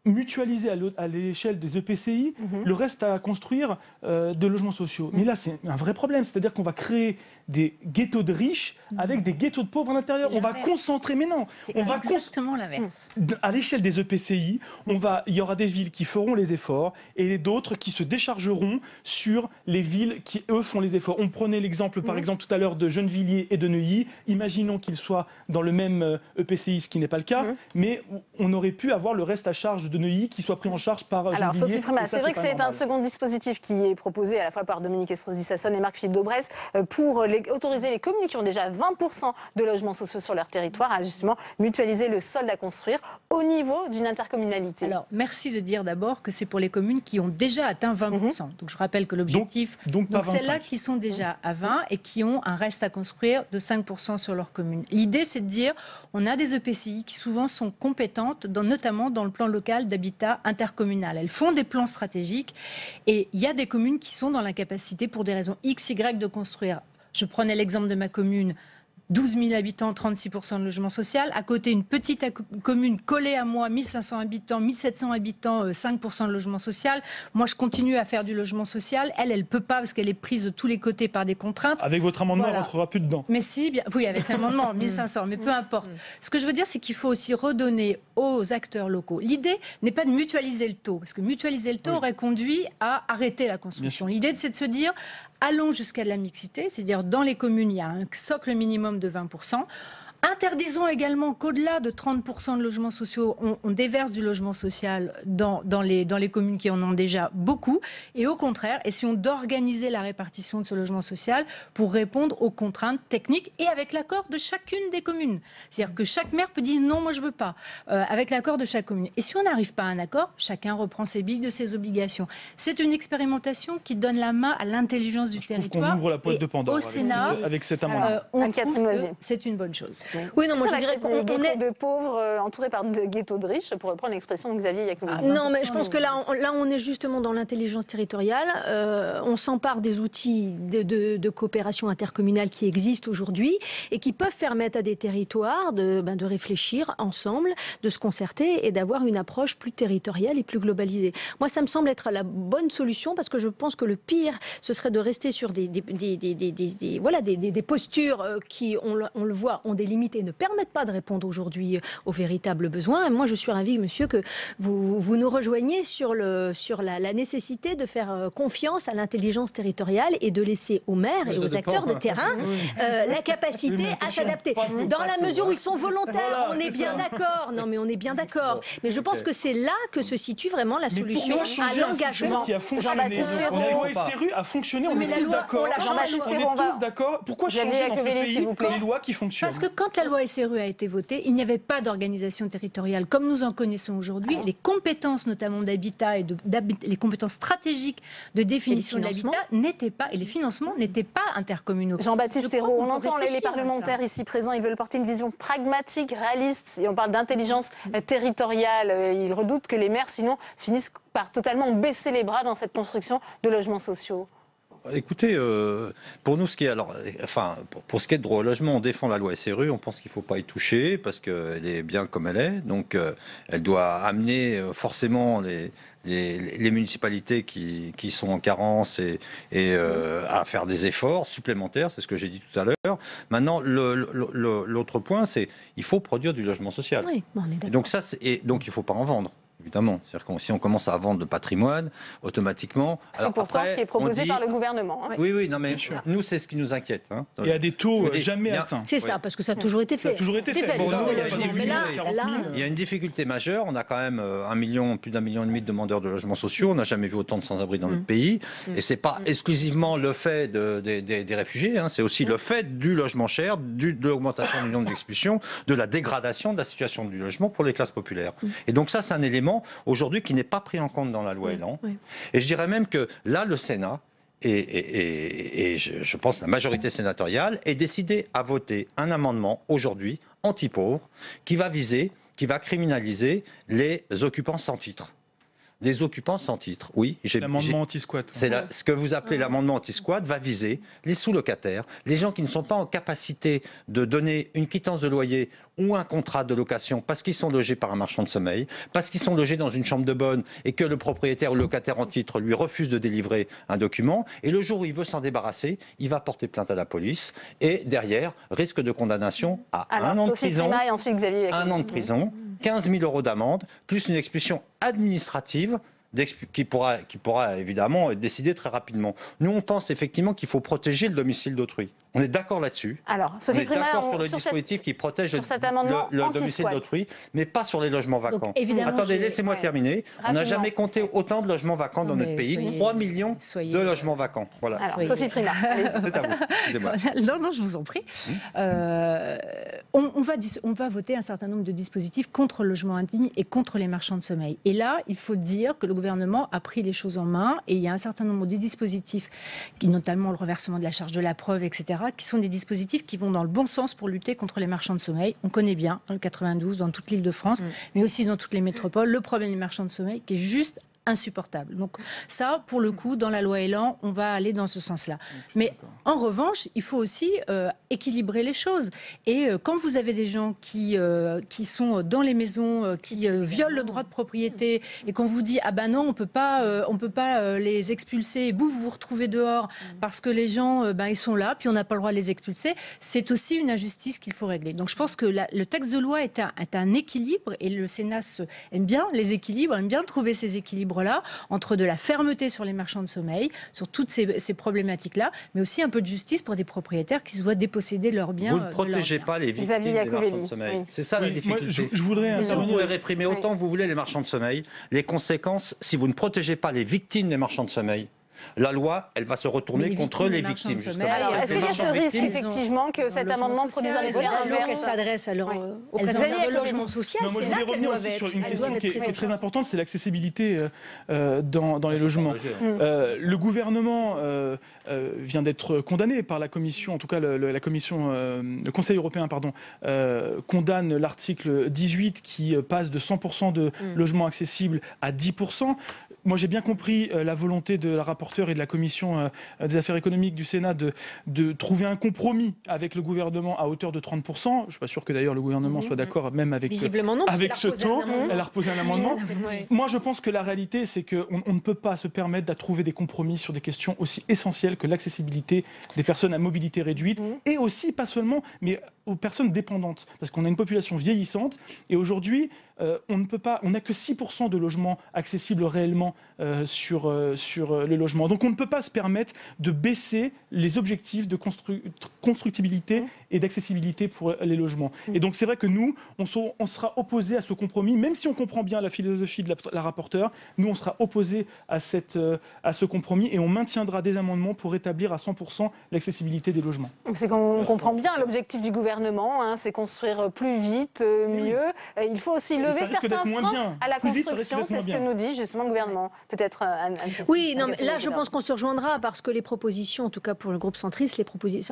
mutualiser à l'échelle des EPCI le reste à construire de logements sociaux. Mais là, c'est un vrai problème. C'est-à-dire qu'on va créer des ghettos de riches avec des ghettos de pauvres à l'intérieur. On va concentrer, mais non. On va exactement l'inverse. À l'échelle des EPCI, il y aura des villes qui feront les efforts et d'autres qui se déchargeront sur les villes qui, eux, font les efforts. On prenait l'exemple, par exemple, tout à l'heure de Gennevilliers et de Neuilly. Imaginons qu'ils soient dans le même EPCI, ce qui n'est pas le cas, mais on aurait pu avoir le reste à charge de Neuilly qui soit pris en charge par Alors, Gennevilliers. Sophie Primas, Et ça, c'est vrai que pas c'est un normal. second dispositif qui est proposé à la fois par Dominique Estrosi-Sassonne et Marc-Philippe Daubresse pour autoriser les communes qui ont déjà 20% de logements sociaux sur leur territoire à justement mutualiser le solde à construire au niveau d'une intercommunalité. Alors, merci de dire d'abord que c'est pour les communes qui ont déjà atteint 20%. Donc, je rappelle que l'objectif, donc pas celles-là 25. qui sont déjà à 20 et qui ont un reste à construire de 5% sur leur commune. L'idée, c'est de dire, on a des EPCI qui souvent sont compétentes, notamment dans le plan local d'habitat intercommunal. Elles font des plans stratégiques et il y a des communes qui sont dans l'incapacité, pour des raisons X, Y, de construire. Je prenais l'exemple de ma commune. 12 000 habitants, 36% de logement social. À côté, une petite commune collée à moi, 1500 habitants, 1700 habitants, 5% de logement social. Moi, je continue à faire du logement social. Elle ne peut pas parce qu'elle est prise de tous les côtés par des contraintes. Avec votre amendement, Voilà. on ne rentrera plus dedans. Mais si, bien, oui, avec l'amendement, 1500, mais peu importe. Ce que je veux dire, c'est qu'il faut aussi redonner aux acteurs locaux. L'idée n'est pas de mutualiser le taux, parce que mutualiser le taux aurait conduit à arrêter la construction. L'idée, c'est de se dire, allons jusqu'à de la mixité, c'est-à-dire dans les communes, il y a un socle minimum de 20%. Interdisons également qu'au-delà de 30% de logements sociaux, on déverse du logement social dans les communes qui en ont déjà beaucoup. Et au contraire, essayons d'organiser la répartition de ce logement social pour répondre aux contraintes techniques et avec l'accord de chacune des communes. C'est-à-dire que chaque maire peut dire non, moi je veux pas, avec l'accord de chaque commune. Et si on n'arrive pas à un accord, chacun reprend ses billes de ses obligations. C'est une expérimentation qui donne la main à l'intelligence du territoire. On ouvre la boîte de Pandore au Sénat, avec cet amendement. on Anne-Catherine trouve que Loisier. c'est une bonne chose. Oui, non, moi je dirais qu'on qu'on est est de pauvres entourés par des ghettos de riches, pour reprendre l'expression de Xavier Iacovelli. Non, mais je pense que là, on est justement dans l'intelligence territoriale. On s'empare des outils de coopération intercommunale qui existent aujourd'hui et qui peuvent permettre à des territoires de réfléchir ensemble, de se concerter et d'avoir une approche plus territoriale et plus globalisée. Moi, ça me semble être la bonne solution parce que je pense que le pire, ce serait de rester sur des postures qui, on le voit, ont des limites et ne permettent pas de répondre aujourd'hui aux véritables besoins. Et moi, je suis ravie, monsieur, que vous nous rejoigniez sur la nécessité de faire confiance à l'intelligence territoriale et de laisser aux maires et aux acteurs de terrain la capacité à s'adapter. Dans la mesure où ils sont volontaires, on est bien d'accord. Non, mais on est bien d'accord. Mais je pense que c'est là que se situe vraiment la solution à l'engagement. Jean-Baptiste La loi SRU a fonctionné, on est tous d'accord. On est tous d'accord. Pourquoi changer dans ce pays les lois qui fonctionnent? Parce que quand la loi SRU a été votée, il n'y avait pas d'organisation territoriale comme nous en connaissons aujourd'hui. Les compétences notamment d'habitat et les compétences stratégiques de définition de l'habitat n'étaient pas, et les financements n'étaient pas intercommunaux. Jean-Baptiste Ayrault, on entend les parlementaires ici présents, ils veulent porter une vision pragmatique, réaliste, et on parle d'intelligence territoriale. Ils redoutent que les maires, sinon, finissent par totalement baisser les bras dans cette construction de logements sociaux. Écoutez, pour nous, pour ce qui est de droit au logement, on défend la loi SRU, on pense qu'il ne faut pas y toucher parce qu'elle est bien comme elle est. Donc, elle doit amener forcément les municipalités qui sont en carence et à faire des efforts supplémentaires, c'est ce que j'ai dit tout à l'heure. Maintenant, l'autre point, c'est qu'il faut produire du logement social. Oui, bon, on est et donc, il ne faut pas en vendre. Évidemment, c'est-à-dire que si on commence à vendre de patrimoine, automatiquement... C'est pourtant ce qui est proposé par le gouvernement. Hein. Oui, non, mais nous, c'est ce qui nous inquiète. Hein. Et à des taux jamais atteints. C'est ça, parce que ça a toujours été fait. Ça a toujours été fait. Il y a une difficulté majeure. On a quand même plus d'1,5 million de demandeurs de logements sociaux. On n'a jamais vu autant de sans-abri dans notre pays. Et c'est pas exclusivement le fait des réfugiés. Hein. C'est aussi le fait du logement cher, de l'augmentation du nombre d'expulsions, de la dégradation de la situation du logement pour les classes populaires. Et donc ça, c'est un élément aujourd'hui qui n'est pas pris en compte dans la loi Elan. Et je dirais même que là, le Sénat et je pense la majorité sénatoriale est décidée à voter un amendement aujourd'hui anti-pauvre qui va criminaliser les occupants sans titre. Les occupants sans titre, oui. L'amendement anti-squat. Ce que vous appelez l'amendement anti-squat va viser les sous-locataires, les gens qui ne sont pas en capacité de donner une quittance de loyer ou un contrat de location parce qu'ils sont logés par un marchand de sommeil, parce qu'ils sont logés dans une chambre de bonne et que le propriétaire ou le locataire en titre lui refuse de délivrer un document. Et le jour où il veut s'en débarrasser, il va porter plainte à la police et derrière, risque de condamnation à un an de prison, et ensuite Xavier. 1 an de prison, 15 000 € d'amende, plus une expulsion administrative qui pourra évidemment être décidée très rapidement. Nous, on pense effectivement qu'il faut protéger le domicile d'autrui. On est d'accord là-dessus. Alors, on Sophie est Primas, d'accord sur le dispositif qui protège le domicile d'autrui, mais pas sur les logements vacants. Attendez, laissez-moi terminer. On n'a jamais compté autant de logements vacants dans notre pays. 3 millions de logements vacants. Voilà. Alors, Sophie Primas. C'est à vous. Excusez-moi. Non, je vous en prie. On va voter un certain nombre de dispositifs contre le logement indigne et contre les marchands de sommeil. Et là, il faut dire que le gouvernement a pris les choses en main et il y a un certain nombre de dispositifs, notamment le reversement de la charge de la preuve, etc., qui sont des dispositifs qui vont dans le bon sens pour lutter contre les marchands de sommeil. On connaît bien, dans le 92, dans toute l'Île-de-France, mais aussi dans toutes les métropoles, le problème des marchands de sommeil qui est juste insupportable. Donc ça, pour le coup, dans la loi Elan, on va aller dans ce sens-là. Mais en revanche, il faut aussi équilibrer les choses. Et quand vous avez des gens qui sont dans les maisons, qui violent le droit de propriété, et qu'on vous dit ah ben non, on peut pas les expulser. Vous vous retrouvez dehors parce que les gens, ils sont là, puis on n'a pas le droit de les expulser. C'est aussi une injustice qu'il faut régler. Donc je pense que le texte de loi est un équilibre, et le Sénat aime bien les équilibres, aime bien trouver ces équilibres là entre de la fermeté sur les marchands de sommeil, sur toutes ces problématiques-là, mais aussi un peu de justice pour des propriétaires qui se voient déposséder leurs biens. Vous ne protégez pas les victimes des marchands de sommeil. Oui. C'est ça la difficulté. Moi, je voudrais intervenir. Vous pouvez réprimer autant que vous voulez les marchands de sommeil. Les conséquences, si vous ne protégez pas les victimes des marchands de sommeil, la loi, elle va se retourner contre les victimes, justement. Alors, est-ce qu'il y a ce risque, effectivement, que cet amendement produise un effet inverse? Elle s'adresse à leur logement social. Moi, je voulais revenir aussi sur une question qui est très importante, c'est l'accessibilité dans les logements. Le gouvernement vient d'être condamné par la Commission, en tout cas le Conseil européen, condamne l'article 18 qui passe de 100% de logements accessibles à 10%. Moi, j'ai bien compris la volonté de la rapporteure et de la Commission des affaires économiques du Sénat de trouver un compromis avec le gouvernement à hauteur de 30%. Je ne suis pas sûr que d'ailleurs le gouvernement soit d'accord même avec ce taux. Elle a reposé un amendement. Moi, je pense que la réalité, c'est qu'on ne peut pas se permettre de trouver des compromis sur des questions aussi essentielles que l'accessibilité des personnes à mobilité réduite et aussi, pas seulement, mais aux personnes dépendantes. Parce qu'on a une population vieillissante et aujourd'hui, on n'a que 6% de logements accessibles réellement sur le logement. Donc on ne peut pas se permettre de baisser les objectifs de constructibilité et d'accessibilité pour les logements. Et donc c'est vrai que nous, on sera opposés à ce compromis, même si on comprend bien la philosophie de la rapporteure, nous on sera opposés à ce compromis et on maintiendra des amendements pour rétablir à 100% l'accessibilité des logements. C'est qu'on comprend bien l'objectif du gouvernement, c'est construire plus vite, mieux. Il faut aussi lever certains freins à la construction, c'est ce que nous dit justement le gouvernement. Peut-être oui, non, mais là je pense qu'on se rejoindra parce que les propositions, en tout cas pour le groupe centriste,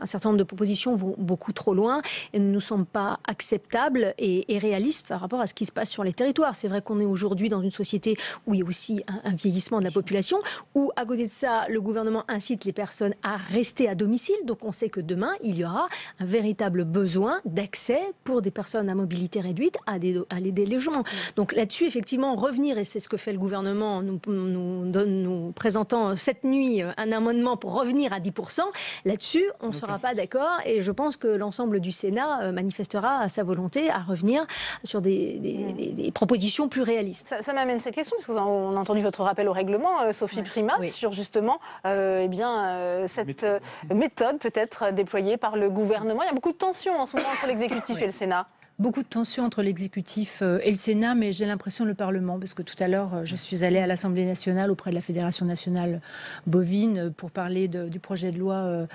un certain nombre de propositions vont beaucoup trop loin et ne nous semblent pas acceptables et réalistes par rapport à ce qui se passe sur les territoires. C'est vrai qu'on est aujourd'hui dans une société où il y a aussi un vieillissement de la population, où à côté de ça, le gouvernement incite les personnes à rester à domicile. Donc on sait que demain, il y aura un véritable besoin d'accès pour des personnes à mobilité réduite à des logements. Donc là-dessus, effectivement, revenir, et c'est ce que fait le gouvernement, nous présentant cette nuit un amendement pour revenir à 10%, là-dessus, on ne sera pas d'accord et je pense que l'ensemble du Sénat manifestera sa volonté à revenir sur des propositions plus réalistes. Ça m'amène cette question, parce qu'on a entendu votre rappel au règlement, Sophie Primas, sur justement cette méthode peut-être déployée par le gouvernement. Il y a beaucoup de tensions en ce moment entre l'exécutif et le Sénat. Beaucoup de tensions entre l'exécutif et le Sénat, mais j'ai l'impression le Parlement, parce que tout à l'heure, je suis allée à l'Assemblée nationale auprès de la Fédération nationale bovine pour parler du projet de loi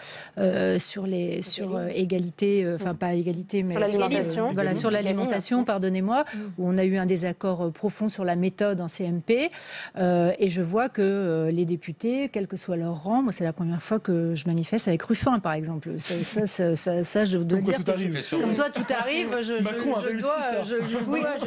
sur égalité, enfin pas égalité, mais sur l'alimentation. Sur l'alimentation, pardonnez-moi, où on a eu un désaccord profond sur la méthode en CMP. Et je vois que les députés, quel que soit leur rang, moi c'est la première fois que je manifeste avec Ruffin, par exemple. Ça je dois dire que comme toi, tout arrive. Je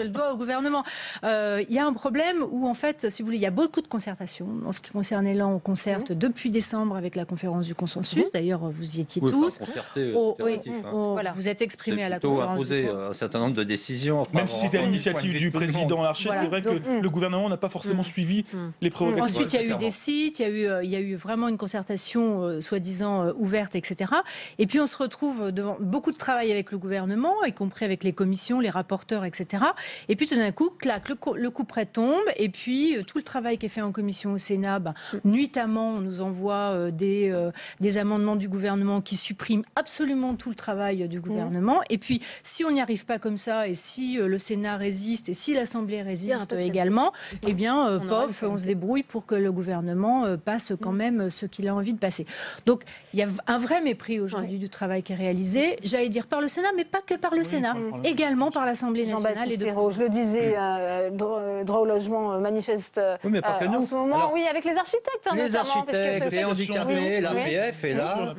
le dois au gouvernement. Il y a un problème où, en fait, si vous voulez, il y a beaucoup de concertation. En ce qui concerne Elan, on concerte depuis décembre avec la conférence du consensus. D'ailleurs, vous y étiez tous. Vous êtes exprimés à la conférence. Imposer un certain nombre de décisions. Même si c'était à l'initiative du président Larcher, c'est vrai que le gouvernement n'a pas forcément suivi les prérogatives. Ensuite, il y a eu des sites, il y a eu vraiment une concertation soi-disant ouverte, etc. Et puis, on se retrouve devant beaucoup de travail avec le gouvernement, y compris avec les commissions, les rapporteurs, etc. Et puis tout d'un coup, clac, le coup près tombe. Et puis tout le travail qui est fait en commission au Sénat, nuitamment, on nous envoie des amendements du gouvernement qui suppriment absolument tout le travail du gouvernement. Et puis, si on n'y arrive pas comme ça, et si le Sénat résiste, et si l'Assemblée résiste également, eh bien, on se débrouille pour que le gouvernement passe quand même ce qu'il a envie de passer. Donc, il y a un vrai mépris aujourd'hui du travail qui est réalisé, j'allais dire par le Sénat, mais pas que par le Sénat, également par l'Assemblée nationale. Jean-Baptiste Ayrault, je le disais, droit au logement manifeste mais pas que nous. en ce moment, Alors, avec les architectes. Les architectes, les handicapés, l'APF est là,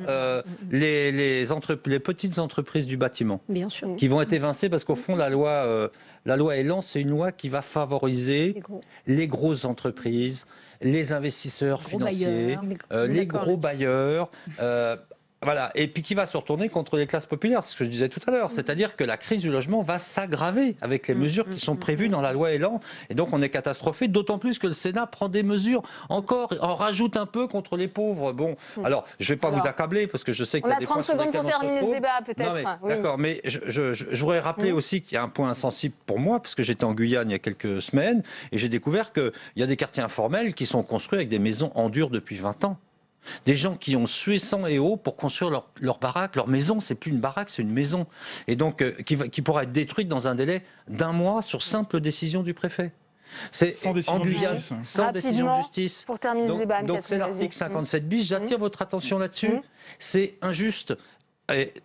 les petites entreprises du bâtiment, bien sûr, qui vont être évincées parce qu'au fond, la loi Elan, c'est une loi qui va favoriser les grosses entreprises, les investisseurs financiers, les gros bailleurs. Voilà, et puis qui va se retourner contre les classes populaires, c'est ce que je disais tout à l'heure. C'est-à-dire que la crise du logement va s'aggraver avec les mesures qui sont prévues dans la loi Elan. Et donc on est catastrophé, d'autant plus que le Sénat prend des mesures encore, en rajoute un peu contre les pauvres. Bon, alors je ne vais pas vous accabler parce que je sais qu'il y a des points sur lesquels on se retrouve. On a 30 secondes pour terminer ce débat, peut-être. Oui. D'accord, mais je voudrais rappeler aussi qu'il y a un point sensible pour moi, parce que j'étais en Guyane il y a quelques semaines et j'ai découvert qu'il y a des quartiers informels qui sont construits avec des maisons en dur depuis 20 ans. Des gens qui ont sué sang et eau pour construire leur baraque, leur maison. C'est plus une baraque, c'est une maison. Et donc, qui pourra être détruite dans un délai d'1 mois sur simple décision du préfet. C'est sans décision de justice. Sans décision de justice. Pour terminer ce débat, donc c'est l'article 57 bis. J'attire votre attention là-dessus. C'est injuste.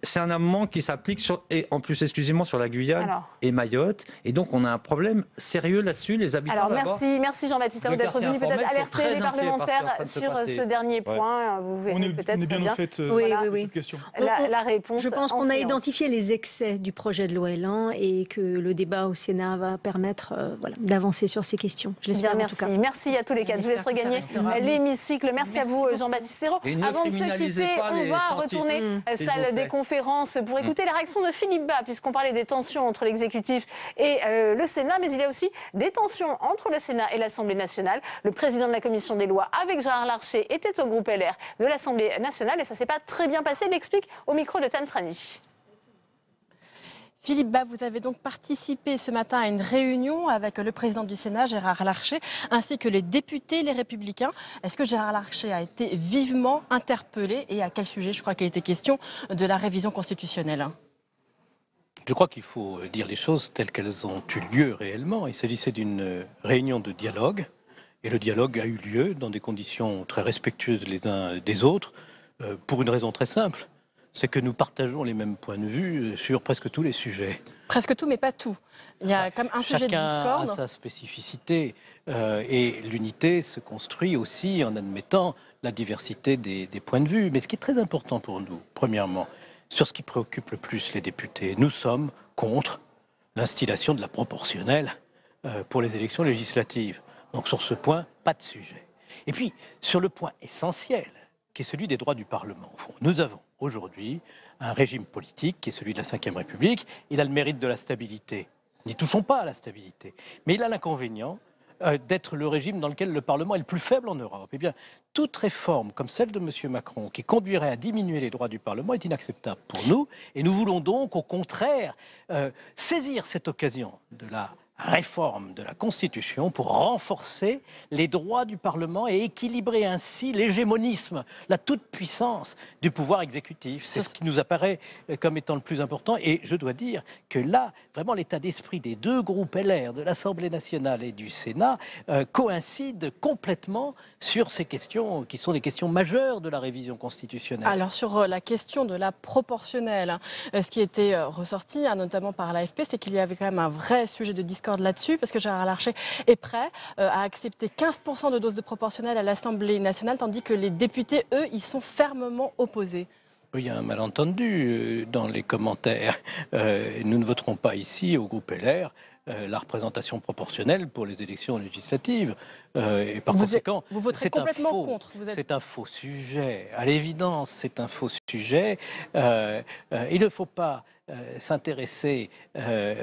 C'est un amendement qui s'applique exclusivement sur la Guyane et Mayotte. Et donc, on a un problème sérieux là-dessus. Les habitants. Alors, merci Jean-Baptiste Ayrault d'être venu peut-être alerter les parlementaires sur ce dernier point. Vous verrez peut-être on est bien au fait cette question. La réponse. Je pense qu'on a identifié les excès du projet de loi Elan et que le débat au Sénat va permettre d'avancer sur ces questions. Je l'espère en tout cas. Merci à tous les quatre. Je vous laisse regagner l'hémicycle. Merci à vous, Jean-Baptiste Ayrault. Avant de se quitter, on va retourner salle des conférences pour écouter la réaction de Philippe Bas, puisqu'on parlait des tensions entre l'exécutif et le Sénat, mais il y a aussi des tensions entre le Sénat et l'Assemblée nationale. Le président de la commission des lois, avec Gérard Larcher, était au groupe LR de l'Assemblée nationale et ça ne s'est pas très bien passé. Il l'explique au micro de Tam Trani. Philippe Bas, vous avez donc participé ce matin à une réunion avec le président du Sénat, Gérard Larcher, ainsi que les députés, les Républicains. Est-ce que Gérard Larcher a été vivement interpellé et à quel sujet? Je crois qu'il a été question de la révision constitutionnelle. Je crois qu'il faut dire les choses telles qu'elles ont eu lieu réellement. Il s'agissait d'une réunion de dialogue et le dialogue a eu lieu dans des conditions très respectueuses les uns des autres pour une raison très simple. C'est que nous partageons les mêmes points de vue sur presque tous les sujets. Presque tout, mais pas tout. Il y a quand même un sujet de discorde. Chacun a sa spécificité et l'unité se construit aussi en admettant la diversité des points de vue. Mais ce qui est très important pour nous, premièrement, sur ce qui préoccupe le plus les députés, nous sommes contre l'instillation de la proportionnelle pour les élections législatives. Donc sur ce point, pas de sujet. Et puis, sur le point essentiel, qui est celui des droits du Parlement, au fond, nous avons aujourd'hui un régime politique qui est celui de la Ve République. Il a le mérite de la stabilité. N'y touchons pas à la stabilité. Mais il a l'inconvénient d'être le régime dans lequel le Parlement est le plus faible en Europe. Eh bien, toute réforme comme celle de M. Macron, qui conduirait à diminuer les droits du Parlement, est inacceptable pour nous. Et nous voulons donc, au contraire, saisir cette occasion de la réforme de la Constitution pour renforcer les droits du Parlement et équilibrer ainsi l'hégémonisme, la toute-puissance du pouvoir exécutif. C'est ce qui nous apparaît comme étant le plus important. Et je dois dire que là, vraiment, l'état d'esprit des deux groupes LR, de l'Assemblée nationale et du Sénat, coïncide complètement sur ces questions qui sont des questions majeures de la révision constitutionnelle. Alors, sur la question de la proportionnelle, ce qui était ressorti, notamment par l'AFP, c'est qu'il y avait quand même un vrai sujet de discorde là-dessus, parce que Gérard Larcher est prêt à accepter 15% de doses de proportionnelle à l'Assemblée nationale, tandis que les députés, eux, y sont fermement opposés. Il y a un malentendu dans les commentaires. Nous ne voterons pas ici, au groupe LR, la représentation proportionnelle pour les élections législatives. Et par conséquent, vous voterez complètement contre. C'est un faux sujet. À l'évidence, c'est un faux sujet. Il ne faut pas s'intéresser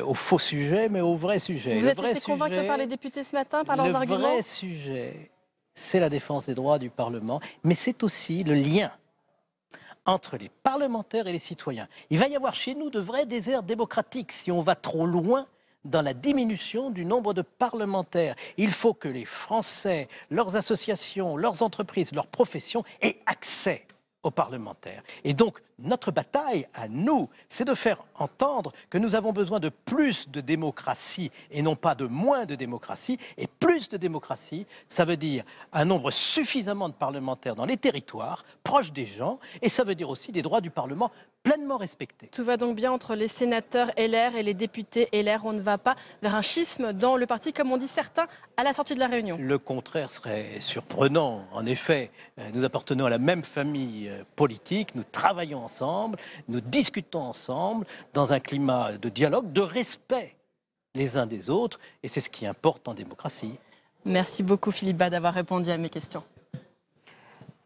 au faux sujet, mais au vrai sujet. Vous êtes été convaincu par les députés ce matin, par leurs arguments? Le vrai sujet, c'est la défense des droits du Parlement, mais c'est aussi le lien entre les parlementaires et les citoyens. Il va y avoir chez nous de vrais déserts démocratiques si on va trop loin dans la diminution du nombre de parlementaires. Il faut que les Français, leurs associations, leurs entreprises, leurs professions aient accès aux parlementaires. Et donc, notre bataille, à nous, c'est de faire entendre que nous avons besoin de plus de démocratie et non pas de moins de démocratie. Et plus de démocratie, ça veut dire un nombre suffisamment de parlementaires dans les territoires, proches des gens, et ça veut dire aussi des droits du Parlement pleinement respectés. Tout va donc bien entre les sénateurs LR et les députés LR. On ne va pas vers un schisme dans le parti, comme on dit certains, à la sortie de la réunion. Le contraire serait surprenant. En effet, nous appartenons à la même famille politique, nous travaillons ensemble, nous discutons ensemble dans un climat de dialogue, de respect les uns des autres, et c'est ce qui importe en démocratie. Merci beaucoup Philippe Bas d'avoir répondu à mes questions.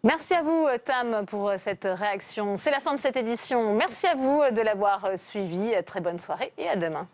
Merci à vous, Tam, pour cette réaction. C'est la fin de cette édition. Merci à vous de l'avoir suivi. Très bonne soirée et à demain.